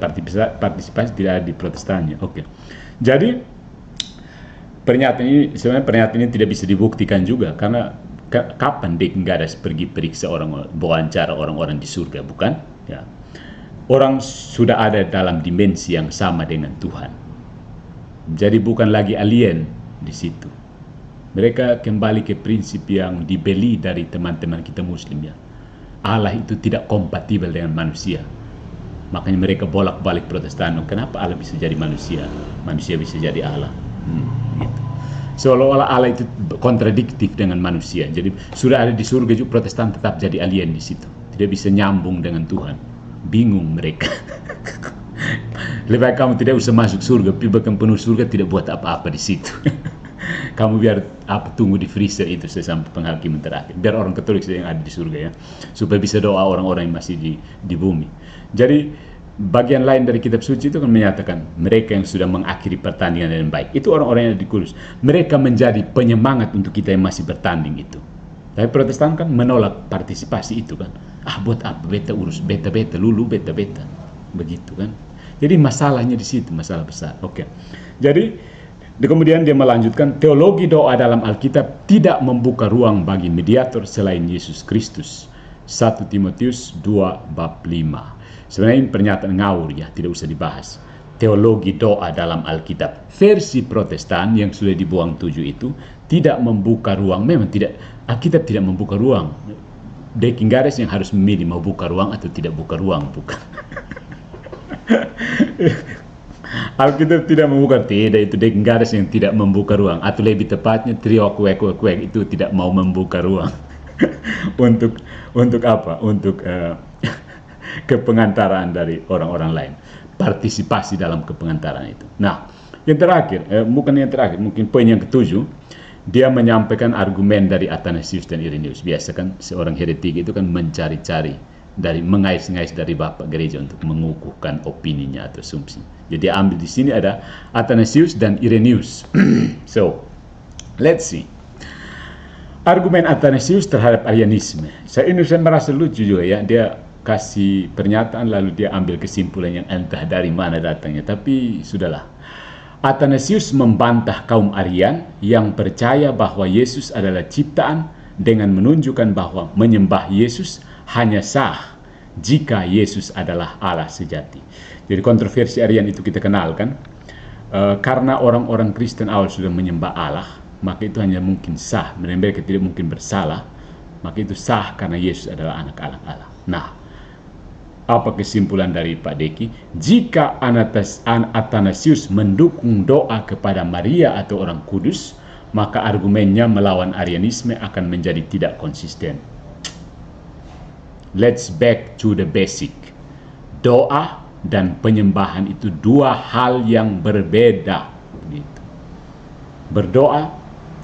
partisipasi tidak ada di Protestannya. Oke. Jadi pernyataan ini tidak bisa dibuktikan juga karena kapan Deckenggaras pergi periksa wawancara orang-orang di surga, bukan? Ya. Orang sudah ada dalam dimensi yang sama dengan Tuhan. Jadi bukan lagi alien di situ. Mereka kembali ke prinsip yang dibeli dari teman-teman kita Muslim ya. Allah itu tidak kompatibel dengan manusia. Makanya mereka bolak-balik Protestan. Kenapa Allah bisa jadi manusia? Manusia bisa jadi Allah. Gitu. Seolah-olah Allah itu kontradiktif dengan manusia. Jadi sudah ada di surga juga Protestan tetap jadi alien di situ. Tidak bisa nyambung dengan Tuhan. Bingung mereka. Lebih baik kamu tidak usah masuk surga. Bahkan penuh surga tidak buat apa-apa di situ. Kamu biar tunggu di freezer itu sampai penghakiman terakhir. Biar orang Katolik saja yang ada di surga ya, supaya bisa doa orang-orang yang masih di bumi. Jadi bagian lain dari kitab suci itu kan menyatakan mereka yang sudah mengakhiri pertandingan dengan baik. Itu orang-orang yang ada di kudus. Mereka menjadi penyemangat untuk kita yang masih bertanding itu. Tapi Protestan kan menolak partisipasi itu kan. Buat apa beta urus beta-beta, lulu beta-beta. Begitu kan. Jadi masalahnya di situ, masalah besar. Oke. Jadi kemudian dia melanjutkan, teologi doa dalam Alkitab tidak membuka ruang bagi mediator selain Yesus Kristus. 1 Timotius 2 bab 5. Sebenarnya ini pernyataan ngawur ya, tidak usah dibahas. Teologi doa dalam Alkitab versi Protestan yang sudah dibuang 7 itu tidak membuka ruang. Memang tidak, Alkitab tidak membuka ruang. Deckenggaras yang harus memilih mau buka ruang atau tidak buka ruang, bukan. Alkitab tidak membuka, tidak, itu Deckenggaras yang tidak membuka ruang, atau lebih tepatnya trio kuek itu tidak mau membuka ruang untuk apa? Untuk kepengantaraan dari orang-orang lain, partisipasi dalam kepengantaraan itu. Nah, yang terakhir, bukan yang terakhir, mungkin poin yang ketujuh, dia menyampaikan argumen dari Athanasius dan Irenaeus. Biasa kan seorang heretik itu kan mencari-cari dari mengais-ngais dari bapak gereja untuk mengukuhkan opininya atau asumsi. Jadi dia ambil di sini ada Athanasius dan Irenaeus. So, let's see. Argumen Athanasius terhadap Arianisme. Saya merasa lucu juga ya, dia kasih pernyataan lalu dia ambil kesimpulan yang entah dari mana datangnya, tapi sudahlah. Athanasius membantah kaum Arian yang percaya bahwa Yesus adalah ciptaan dengan menunjukkan bahwa menyembah Yesus hanya sah jika Yesus adalah Allah sejati. Jadi kontroversi Arian itu kita kenal kan, karena orang-orang Kristen awal sudah menyembah Allah, maka itu hanya mungkin sah, mereka tidak mungkin bersalah, maka itu sah karena Yesus adalah anak Allah. Nah, apa kesimpulan dari Pak Deki? Jika Athanasius mendukung doa kepada Maria atau Orang Kudus, maka argumennya melawan Arianisme akan menjadi tidak konsisten. Let's back to the basic. Doa dan penyembahan itu dua hal yang berbeda. Begitu. Berdoa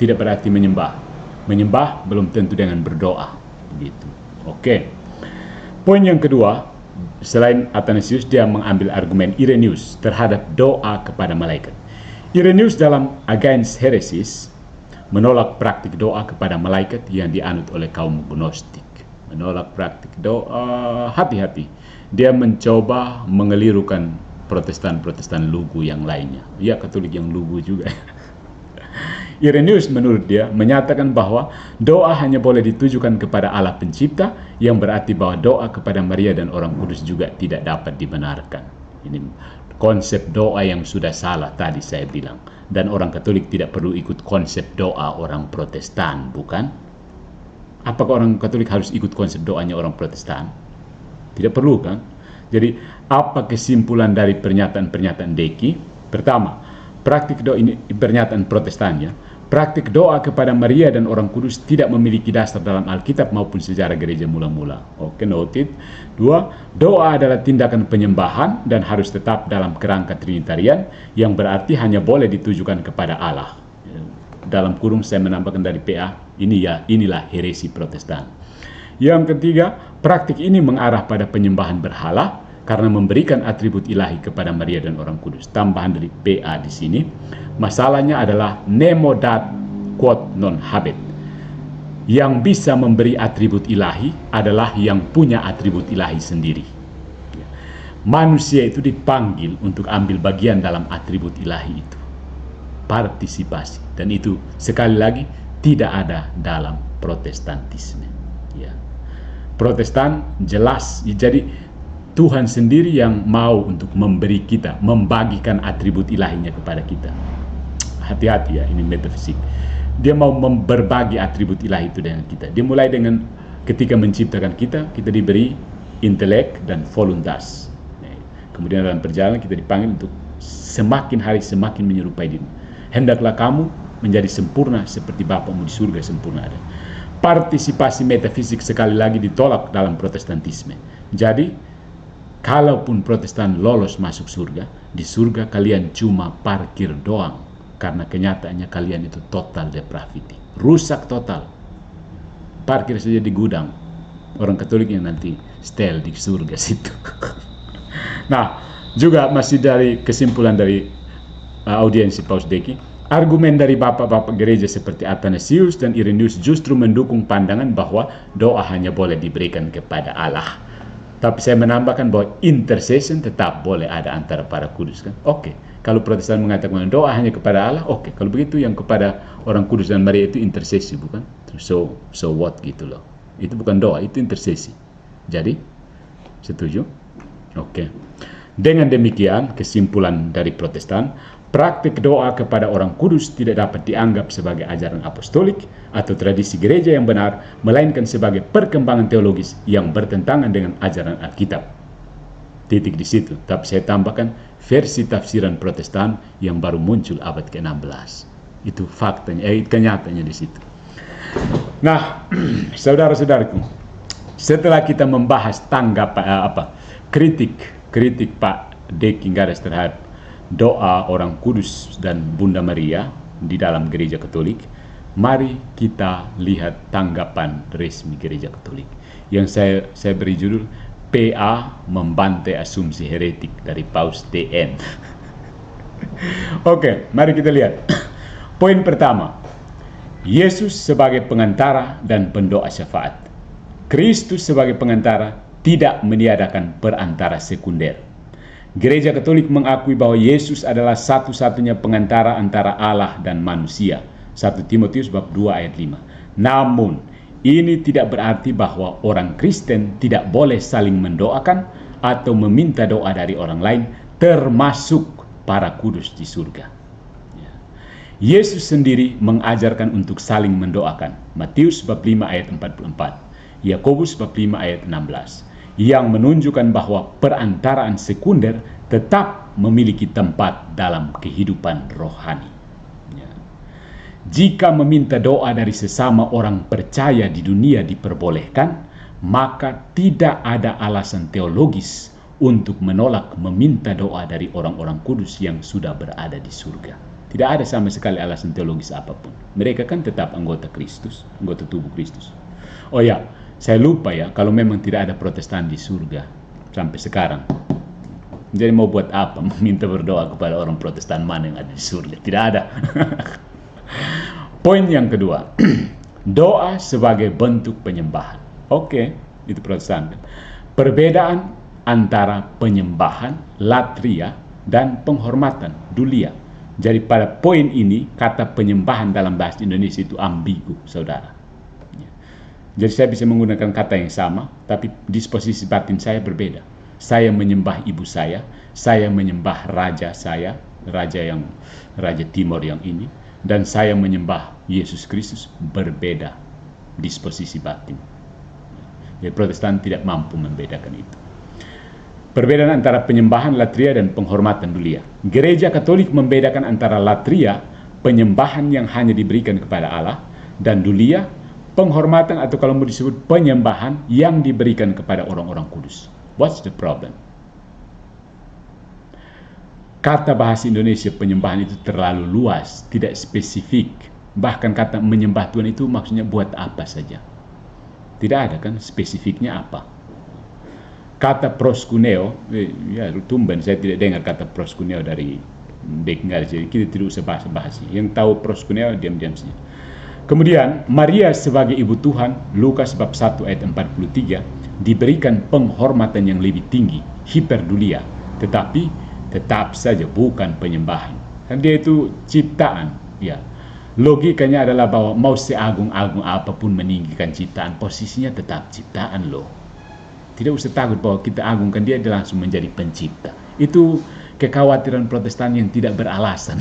tidak berarti menyembah. Menyembah belum tentu dengan berdoa. Begitu. Oke. Poin yang kedua, selain Athanasius, dia mengambil argumen Irenaeus terhadap doa kepada malaikat. Irenaeus dalam Against Heresies menolak praktik doa kepada malaikat yang dianut oleh kaum Gnostik. Menolak praktik doa, hati-hati. Dia mencoba mengelirukan Protestan lugu yang lainnya. Ya, Katolik yang lugu juga. Irenaeus menurut dia menyatakan bahwa doa hanya boleh ditujukan kepada Allah pencipta, yang berarti bahwa doa kepada Maria dan Orang Kudus juga tidak dapat dibenarkan. Ini konsep doa yang sudah salah tadi saya bilang. Dan orang Katolik tidak perlu ikut konsep doa orang Protestan, bukan? Apakah orang Katolik harus ikut konsep doanya orang Protestan? Tidak perlu kan? Jadi apa kesimpulan dari pernyataan-pernyataan Deki? Pertama, praktik doa ini pernyataan Protestan ya. Praktik doa kepada Maria dan Orang Kudus tidak memiliki dasar dalam Alkitab maupun sejarah gereja mula-mula. Oke, noted. Dua, doa adalah tindakan penyembahan dan harus tetap dalam kerangka Trinitarian, yang berarti hanya boleh ditujukan kepada Allah. Dalam kurung saya menambahkan dari PA, inilah heresi Protestan. Yang ketiga, praktik ini mengarah pada penyembahan berhala karena memberikan atribut ilahi kepada Maria dan Orang Kudus. Tambahan dari PA di sini, masalahnya adalah nemo dat quod non habet. Yang bisa memberi atribut ilahi adalah yang punya atribut ilahi sendiri. Manusia itu dipanggil untuk ambil bagian dalam atribut ilahi itu. Partisipasi. Dan itu sekali lagi tidak ada dalam Protestantisme. Ya. Protestan jelas, jadi Tuhan sendiri yang mau untuk memberi kita, membagikan atribut ilahinya kepada kita. Hati-hati ya, ini metafisik. Dia mau berbagi atribut ilahi itu dengan kita. Dia mulai dengan ketika menciptakan kita diberi intelek dan voluntas. Kemudian dalam perjalanan kita dipanggil untuk semakin hari semakin menyerupai Dia. Hendaklah kamu menjadi sempurna seperti Bapamu di surga sempurna ada. Partisipasi metafisik sekali lagi ditolak dalam Protestantisme. Jadi, kalaupun Protestan lolos masuk surga, di surga kalian cuma parkir doang. Karena kenyataannya kalian itu total depravity. Rusak total. Parkir saja di gudang. Orang Katolik yang nanti setel di surga situ. Nah, juga masih dari kesimpulan dari audiensi Paus Deki, argumen dari bapak-bapak gereja seperti Athanasius dan Irenaeus justru mendukung pandangan bahwa doa hanya boleh diberikan kepada Allah. Tapi saya menambahkan bahwa intercession tetap boleh ada antara para kudus kan. Oke, kalau Protestan mengatakan doa hanya kepada Allah, oke. Kalau begitu yang kepada Orang Kudus dan Maria itu intersesi bukan? So what gitu loh. Itu bukan doa, itu intersesi. Jadi, setuju? Oke. Dengan demikian, kesimpulan dari Protestan, praktik doa kepada Orang Kudus tidak dapat dianggap sebagai ajaran apostolik atau tradisi gereja yang benar, melainkan sebagai perkembangan teologis yang bertentangan dengan ajaran Alkitab. Titik di situ. Tapi saya tambahkan versi tafsiran Protestan yang baru muncul abad ke-16. Itu faktanya, kenyataannya di situ. Nah, saudara-saudaraku, setelah kita membahas kritik Pak Deki Gares terhadap doa Orang Kudus dan Bunda Maria di dalam gereja Katolik, Mari kita lihat tanggapan resmi Gereja Katolik yang saya beri judul PA membantai asumsi heretik dari Paus TN. Oke, mari kita lihat. Poin pertama, Yesus sebagai pengantara dan pendoa syafaat. Kristus sebagai pengantara tidak meniadakan perantara sekunder. Gereja Katolik mengakui bahwa Yesus adalah satu-satunya pengantara antara Allah dan manusia. 1 Timotius bab 2 ayat 5. Namun, ini tidak berarti bahwa orang Kristen tidak boleh saling mendoakan atau meminta doa dari orang lain, termasuk para kudus di surga. Yesus sendiri mengajarkan untuk saling mendoakan. Matius bab 5 ayat 44. Yakobus bab 5 ayat 16. Yang menunjukkan bahwa perantaraan sekunder tetap memiliki tempat dalam kehidupan rohani. Jika meminta doa dari sesama orang percaya di dunia diperbolehkan, maka tidak ada alasan teologis untuk menolak meminta doa dari orang-orang kudus yang sudah berada di surga. Tidak ada sama sekali alasan teologis apapun. Mereka kan tetap anggota Kristus, anggota tubuh Kristus. Oh ya, saya lupa ya, kalau memang tidak ada Protestan di surga sampai sekarang. Jadi mau buat apa? Meminta berdoa kepada orang Protestan mana yang ada di surga? Tidak ada. Poin yang kedua, doa sebagai bentuk penyembahan. Oke, itu Protestan. Perbedaan antara penyembahan, latria, dan penghormatan, dulia. Jadi pada poin ini, kata penyembahan dalam bahasa Indonesia itu ambigu, saudara. Jadi saya bisa menggunakan kata yang sama, tapi disposisi batin saya berbeda. Saya menyembah ibu saya menyembah raja saya, raja Timur yang ini, dan saya menyembah Yesus Kristus, berbeda disposisi batin. Jadi Protestan tidak mampu membedakan itu. Perbedaan antara penyembahan, latria, dan penghormatan dulia. Gereja Katolik membedakan antara latria, penyembahan yang hanya diberikan kepada Allah, dan dulia, penghormatan atau kalau mau disebut penyembahan yang diberikan kepada orang-orang kudus. What's the problem? Kata bahasa Indonesia penyembahan itu terlalu luas, tidak spesifik. Bahkan kata menyembah Tuhan itu maksudnya buat apa saja. Tidak ada kan spesifiknya apa. Kata proskuneo, ya tumben saya tidak dengar kata proskuneo dari Dengar, jadi kita tidak usah bahas. Yang tahu proskuneo diam-diam saja. Kemudian Maria sebagai ibu Tuhan, Lukas bab 1 ayat 43, diberikan penghormatan yang lebih tinggi, hiperdulia, tetapi tetap saja bukan penyembahan. Dan dia itu ciptaan, ya. Logikanya adalah bahwa mau seagung-agung apapun meninggikan ciptaan, posisinya tetap ciptaan loh. Tidak usah takut bahwa kita agungkan dia langsung menjadi pencipta. Itu kekhawatiran Protestan yang tidak beralasan.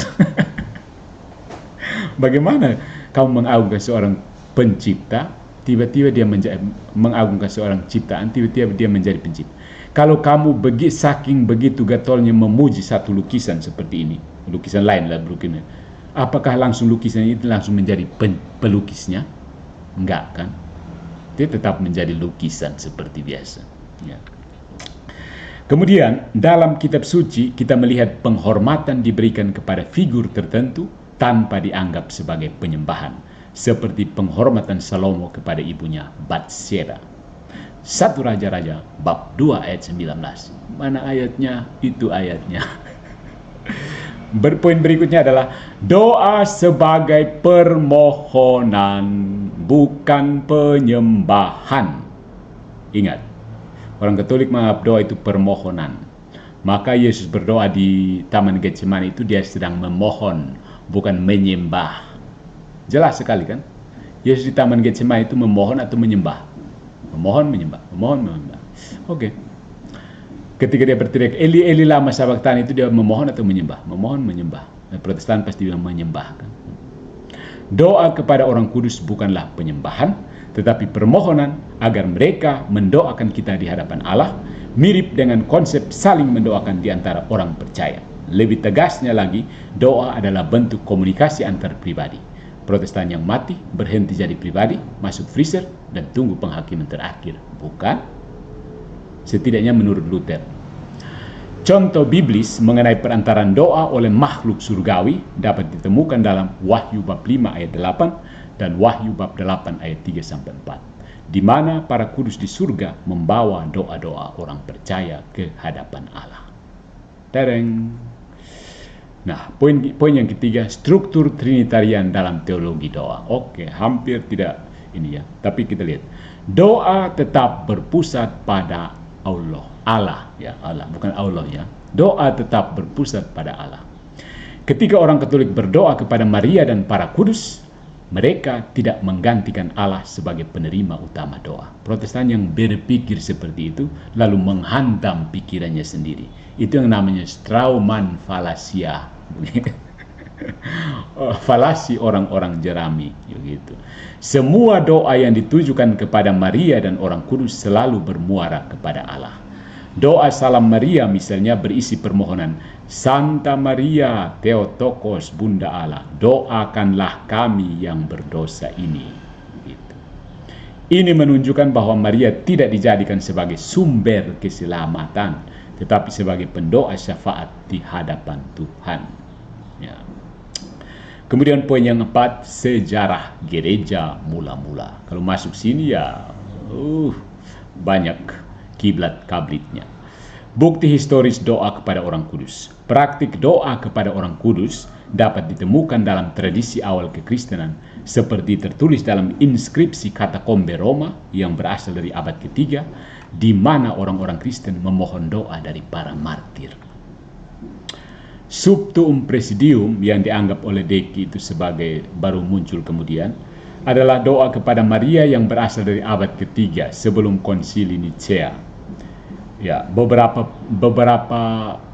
Bagaimana kamu mengagungkan seorang pencipta, tiba-tiba dia mengagungkan seorang ciptaan, tiba-tiba dia menjadi pencipta. Kalau kamu saking begitu gatolnya memuji satu lukisan seperti ini, lukisan lain lah lukisan, apakah langsung lukisan itu langsung menjadi pelukisnya? Enggak kan? Dia tetap menjadi lukisan seperti biasa. Ya. Kemudian dalam kitab suci kita melihat penghormatan diberikan kepada figur tertentu tanpa dianggap sebagai penyembahan, seperti penghormatan Salomo kepada ibunya Batseba. 1 Raja-Raja bab 2 ayat 19. Mana ayatnya? Itu ayatnya. Poin berikutnya adalah doa sebagai permohonan, bukan penyembahan. Ingat, orang Katolik menganggap doa itu permohonan. Maka Yesus berdoa di Taman Getsemani itu dia sedang memohon, bukan menyembah. Jelas sekali kan? Yesus di Taman Getsemani itu memohon atau menyembah? Memohon, menyembah, memohon, menyembah. Oke. Ketika dia berteriak Eli Eli lama sabachthani, itu dia memohon atau menyembah? Memohon, menyembah. Dan Protestan pasti bilang menyembah kan? Doa kepada orang kudus bukanlah penyembahan, tetapi permohonan agar mereka mendoakan kita di hadapan Allah, mirip dengan konsep saling mendoakan di antara orang percaya. Lebih tegasnya lagi, doa adalah bentuk komunikasi antar pribadi. Protestan yang mati berhenti jadi pribadi, masuk freezer, dan tunggu penghakiman terakhir. Bukan? Setidaknya menurut Luther. Contoh biblis mengenai perantaran doa oleh makhluk surgawi dapat ditemukan dalam Wahyu bab 5 ayat 8 dan Wahyu bab 8 ayat 3-4, di mana para kudus di surga membawa doa-doa orang percaya ke hadapan Allah. Tereng. Nah, poin yang ketiga, struktur Trinitarian dalam teologi doa. Oke, hampir tidak ini ya, tapi kita lihat. Doa tetap berpusat pada Allah ya, Allah, bukan Allah ya. Doa tetap berpusat pada Allah. Ketika orang Katolik berdoa kepada Maria dan para kudus, mereka tidak menggantikan Allah sebagai penerima utama doa. Protestan yang berpikir seperti itu lalu menghantam pikirannya sendiri. Itu yang namanya Straumann fallacia. Falasi orang-orang jerami gitu. Semua doa yang ditujukan kepada Maria dan orang kudus selalu bermuara kepada Allah. Doa salam Maria misalnya berisi permohonan, Santa Maria Theotokos Bunda Allah, doakanlah kami yang berdosa ini. Gitu. Ini menunjukkan bahwa Maria tidak dijadikan sebagai sumber keselamatan, tetapi sebagai pendoa syafaat di hadapan Tuhan. Ya. Kemudian poin yang keempat, sejarah gereja mula-mula. Kalau masuk sini ya banyak kiblat-kablitnya. Bukti historis doa kepada orang kudus. Praktik doa kepada orang kudus dapat ditemukan dalam tradisi awal kekristenan seperti tertulis dalam inskripsi katakombe Roma yang berasal dari abad ketiga, di mana orang-orang Kristen memohon doa dari para martir. Subtuum Presidium yang dianggap oleh Deki itu sebagai baru muncul kemudian adalah doa kepada Maria yang berasal dari abad ketiga sebelum konsili Nicea. Ya, beberapa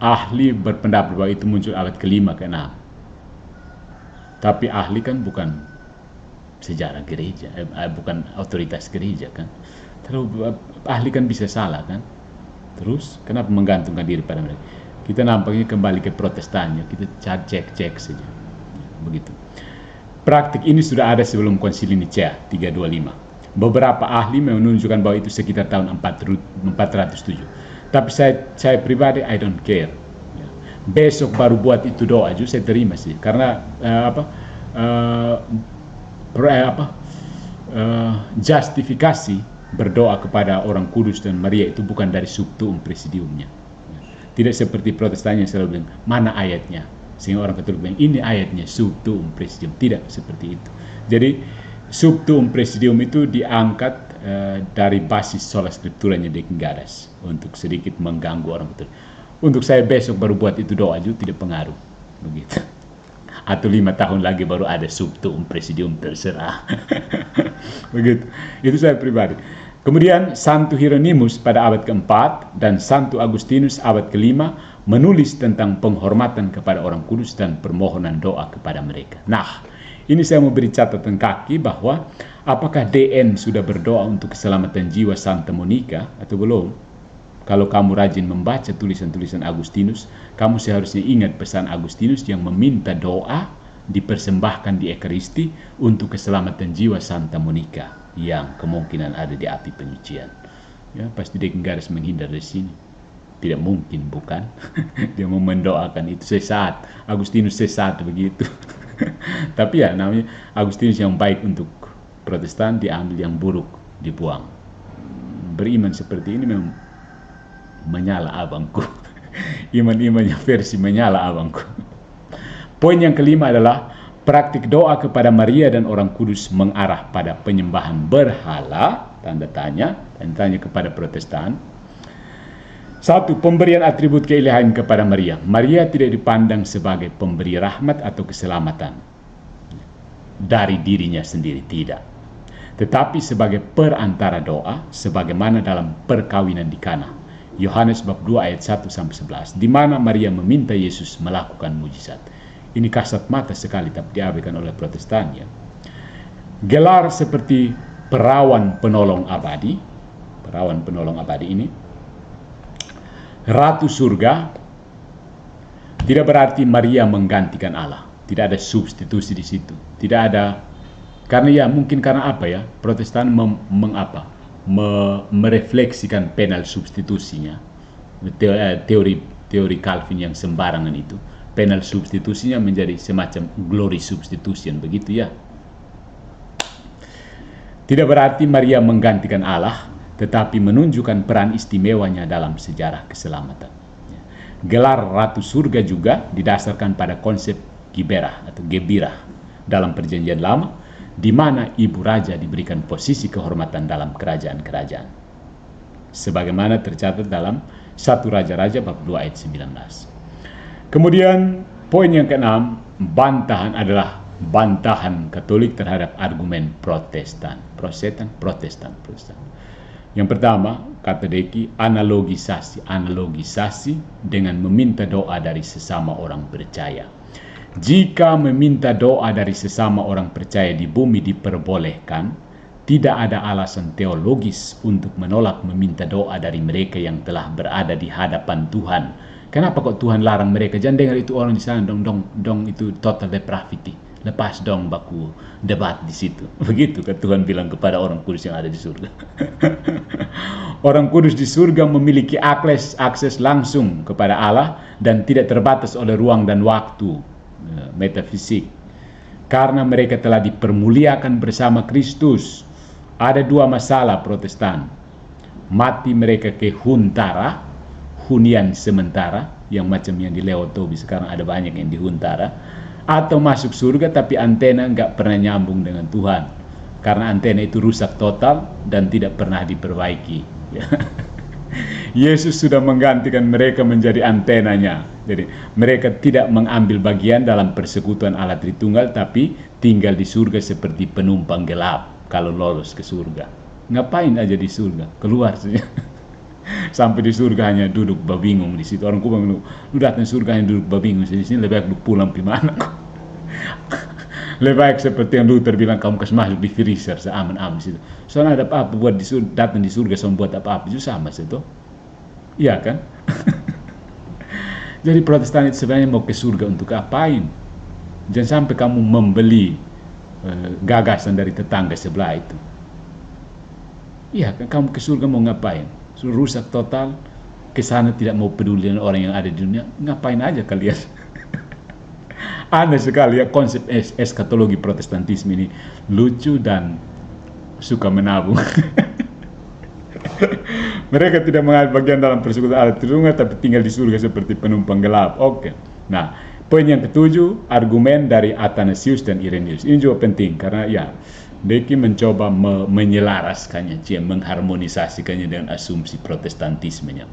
ahli berpendapat bahwa itu muncul abad kelima ke-6. Tapi ahli kan bukan sejarah gereja, bukan otoritas gereja kan. Terus ahli kan bisa salah kan. Terus kenapa menggantungkan diri pada mereka? Kita nampaknya kembali ke Protestannya, kita cek saja. Begitu. Praktik ini sudah ada sebelum konsili Nicea 325. Beberapa ahli menunjukkan bahwa itu sekitar tahun 407. Tapi saya pribadi I don't care. Ya. Besok baru buat itu doa juga saya terima sih, karena justifikasi berdoa kepada orang kudus dan Maria itu bukan dari Subtuum Presidiumnya. Tidak seperti Protestan yang selalu bilang mana ayatnya, sehingga orang Katolik bilang ini ayatnya Subtuum Presidium. Tidak seperti itu. Jadi Subtuum Presidium itu diangkat dari basis sola scripturanya Deki Garas untuk sedikit mengganggu orang Katolik. Untuk saya besok baru buat itu doa juga tidak pengaruh, begitu. Atau 5 tahun lagi baru ada Subtuum Presidium, terserah. Begitu. Itu saya pribadi. Kemudian Santo Hieronymus pada abad ke-4 dan Santo Agustinus abad ke-5 menulis tentang penghormatan kepada orang kudus dan permohonan doa kepada mereka. Nah, ini saya mau beri catatan kaki bahwa apakah DN sudah berdoa untuk keselamatan jiwa Santa Monica atau belum? Kalau kamu rajin membaca tulisan-tulisan Agustinus, kamu seharusnya ingat pesan Agustinus yang meminta doa dipersembahkan di Ekaristi untuk keselamatan jiwa Santa Monica yang kemungkinan ada di api penyucian. Ya, pasti Deki Garas menghindar dari sini. Tidak mungkin, bukan? Dia mau mendoakan itu sesat. Agustinus sesat begitu. Tapi ya namanya Agustinus yang baik untuk Protestan diambil, yang buruk dibuang. Beriman seperti ini memang menyala abangku. Iman-imannya versi menyala abangku. Poin yang kelima adalah praktik doa kepada Maria dan orang kudus mengarah pada penyembahan berhala, tanda tanya kepada Protestan. 1. Pemberian atribut keilahian kepada Maria. Maria tidak dipandang sebagai pemberi rahmat atau keselamatan dari dirinya sendiri, tidak. Tetapi sebagai perantara doa, sebagaimana dalam perkawinan di Kana. Yohanes bab 2 ayat 1-11, di mana Maria meminta Yesus melakukan mujizat. Ini kasat mata sekali tapi diabaikan oleh Protestan ya. Gelar seperti perawan penolong abadi ini, Ratu Surga, tidak berarti Maria menggantikan Allah. Tidak ada substitusi di situ. Tidak ada, karena ya mungkin karena apa ya, Protestan merefleksikan penal substitusinya. Teori Calvin yang sembarangan itu. Penal substitusinya menjadi semacam glory substitution, begitu ya. Tidak berarti Maria menggantikan Allah, tetapi menunjukkan peran istimewanya dalam sejarah keselamatan. Gelar Ratu Surga juga didasarkan pada konsep Giberah atau Gebirah dalam Perjanjian Lama, di mana ibu raja diberikan posisi kehormatan dalam kerajaan-kerajaan. Sebagaimana tercatat dalam 1 Raja-Raja bab 2 ayat 19. Kemudian poin yang keenam, bantahan adalah bantahan Katolik terhadap argumen Protestan. Yang pertama, kata Deki, analogisasi dengan meminta doa dari sesama orang percaya. Jika meminta doa dari sesama orang percaya di bumi diperbolehkan, tidak ada alasan teologis untuk menolak meminta doa dari mereka yang telah berada di hadapan Tuhan. Kenapa kok Tuhan larang mereka? Jangan dengar itu orang di sana dong itu total depravity. Lepas dong baku debat di situ. Begitu kan Tuhan bilang kepada orang kudus yang ada di surga. Orang kudus di surga memiliki akses langsung kepada Allah dan tidak terbatas oleh ruang dan waktu, metafisik. Karena mereka telah dipermuliakan bersama Kristus. Ada dua masalah Protestan. Mati mereka ke huntara, hunian sementara, yang macam yang di Leo Tobi sekarang ada banyak yang di huntara. Atau masuk surga tapi antena nggak pernah nyambung dengan Tuhan. Karena antena itu rusak total dan tidak pernah diperbaiki. Yesus sudah menggantikan mereka menjadi antenanya. Jadi mereka tidak mengambil bagian dalam persekutuan Allah Tritunggal, tapi tinggal di surga seperti penumpang gelap kalau lolos ke surga. Ngapain aja di surga? Keluar saja. Sampai di surga hanya duduk babingung di situ. Orang Kubang lu datang surga hanya duduk babingung di sini, lebih baik lu pulang gimana kok. Lebih baik seperti yang Luther bilang, kamu kasih masuk di freezer seaman-aman situ. Soalnya ada apa-apa buat datang di surga sama buat apa-apa itu sama situ. Iya kan? Jadi Protestan itu sebenarnya mau ke surga untuk apain? Jangan sampai kamu membeli gagasan dari tetangga sebelah itu. Iya kan, kamu ke surga mau ngapain? Sudah rusak total, ke sana tidak mau peduli dengan orang yang ada di dunia, ngapain aja kalian? Aneh sekali ya konsep eskatologi Protestantisme ini, lucu dan suka menabung. Mereka tidak mengambil bagian dalam persekutuan Allah Tritunggal tapi tinggal di surga seperti penumpang gelap. Oke. Nah, poin yang ketujuh, argumen dari Athanasius dan Irenaeus. Ini juga penting karena ya Deki mencoba menyelaraskannya, mengharmonisasikannya dengan asumsi Protestantismenya.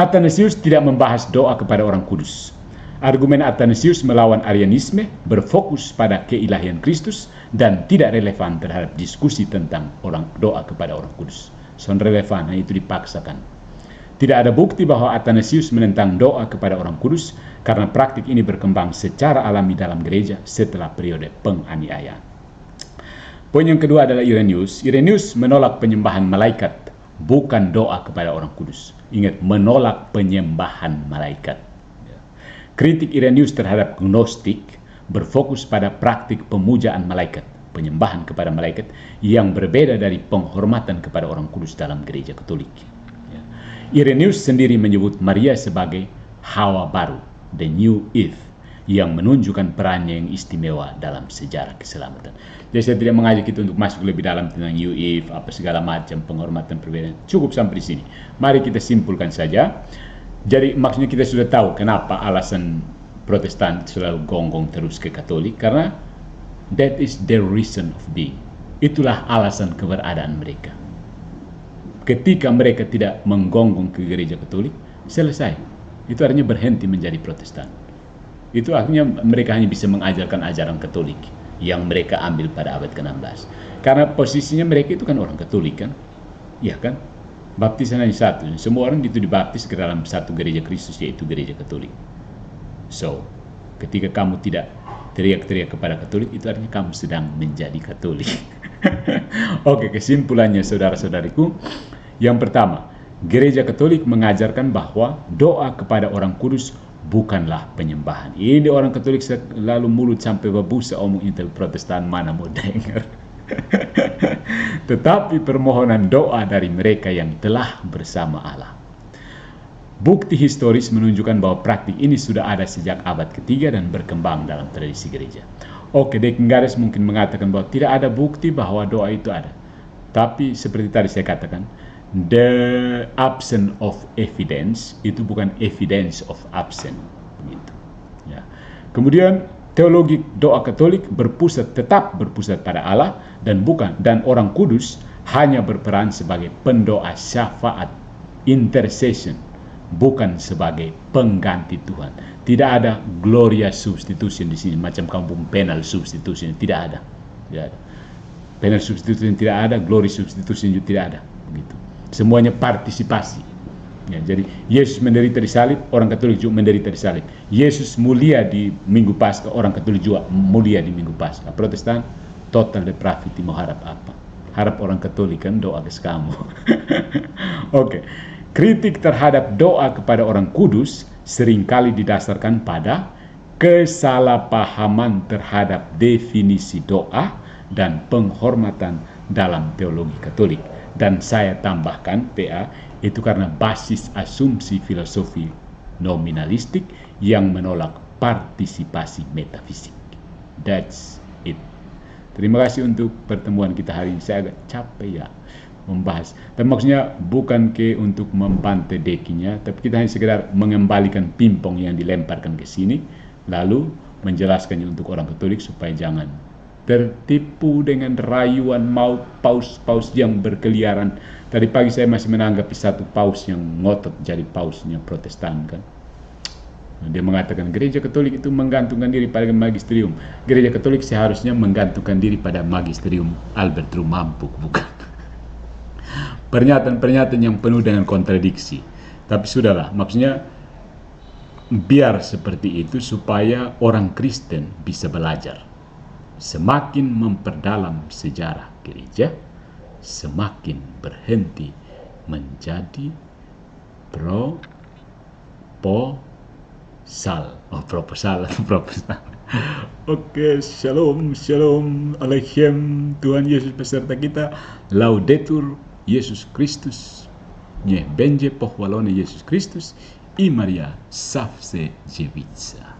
Athanasius tidak membahas doa kepada orang kudus. Argumen Athanasius melawan Arianisme berfokus pada keilahian Kristus dan tidak relevan terhadap diskusi tentang doa kepada orang kudus. Soal relevan, hanya itu dipaksakan. Tidak ada bukti bahwa Athanasius menentang doa kepada orang kudus karena praktik ini berkembang secara alami dalam gereja setelah periode penganiayaan. Poin yang kedua adalah Irenaeus. Irenaeus menolak penyembahan malaikat, bukan doa kepada orang kudus. Ingat, menolak penyembahan malaikat. Kritik Irenaeus terhadap Gnostik berfokus pada praktik pemujaan malaikat, penyembahan kepada malaikat yang berbeda dari penghormatan kepada orang kudus dalam gereja Katolik. Irenaeus sendiri menyebut Maria sebagai Hawa baru, the new Eve, yang menunjukkan perannya yang istimewa dalam sejarah keselamatan. Jadi saya tidak mengajak kita untuk masuk lebih dalam tentang New Eve, apa segala macam penghormatan perbedaan. Cukup sampai di sini. Mari kita simpulkan saja. Jadi maksudnya kita sudah tahu kenapa alasan Protestan selalu gonggong terus ke Katolik, karena that is their reason of being. Itulah alasan keberadaan mereka. Ketika mereka tidak menggonggong ke gereja Katolik, selesai. Itu artinya berhenti menjadi Protestan. Itu artinya mereka hanya bisa mengajarkan ajaran Katolik yang mereka ambil pada abad ke-16. Karena posisinya mereka itu kan orang Katolik kan? Iya kan? Baptisan hanya satu. Semua orang itu dibaptis ke dalam satu gereja Kristus, yaitu gereja Katolik. So, ketika kamu tidak teriak-teriak kepada Katolik, itu artinya kamu sedang menjadi Katolik. Oke, kesimpulannya saudara-saudariku. Yang pertama, gereja Katolik mengajarkan bahwa doa kepada orang kudus bukanlah penyembahan. Ini orang Katolik selalu mulut sampai berbusa omong intel Protestan mana mau dengar. Tetapi permohonan doa dari mereka yang telah bersama Allah. Bukti historis menunjukkan bahwa praktik ini sudah ada sejak abad ketiga dan berkembang dalam tradisi gereja. Oke, Dekengares mungkin mengatakan bahwa tidak ada bukti bahwa doa itu ada. Tapi seperti tadi saya katakan, the absence of evidence itu bukan evidence of absence, begitu. Ya. Kemudian teologi doa Katolik tetap berpusat pada Allah dan orang kudus hanya berperan sebagai pendoa syafaat, intercession, bukan sebagai pengganti Tuhan. Tidak ada gloria substitution di sini macam kampung penal substitution, tidak ada. Tidak ada. Penal substitution tidak ada, glory substitution juga tidak ada, begitu. Semuanya partisipasi. Ya, jadi Yesus menderita di salib, orang Katolik juga menderita di salib. Yesus mulia di Minggu Paskah, orang Katolik juga mulia di Minggu Paskah. Protestan total depravity, mau harap apa? Harap orang Katolik kan doa ke kamu. Oke. Kritik terhadap doa kepada orang kudus seringkali didasarkan pada kesalahpahaman terhadap definisi doa dan penghormatan dalam teologi Katolik. Dan saya tambahkan PA, itu karena basis asumsi filosofi nominalistik yang menolak partisipasi metafisik. That's it. Terima kasih untuk pertemuan kita hari ini. Saya agak capek ya membahas. Dan maksudnya bukan untuk membantai dekinya, tapi kita hanya sekedar mengembalikan pimpong yang dilemparkan ke sini, lalu menjelaskannya untuk orang Katolik supaya jangan tertipu dengan rayuan maut paus-paus yang berkeliaran. Tadi pagi saya masih menanggapi satu paus yang ngotot jadi pausnya Protestan kan. Dia mengatakan gereja Katolik itu menggantungkan diri pada magisterium. Gereja Katolik seharusnya menggantungkan diri pada magisterium Albert Rumampu, bukan. Pernyataan-pernyataan yang penuh dengan kontradiksi. Tapi sudahlah, maksudnya biar seperti itu supaya orang Kristen bisa belajar. Semakin memperdalam sejarah gereja, semakin berhenti menjadi proposal. Oke, shalom, shalom, aleichem, Tuhan Yesus beserta kita. Laudetur Yesus Kristus. Nie będzie pochwalony Jezus Chrystus i Maria zawsze dziewica.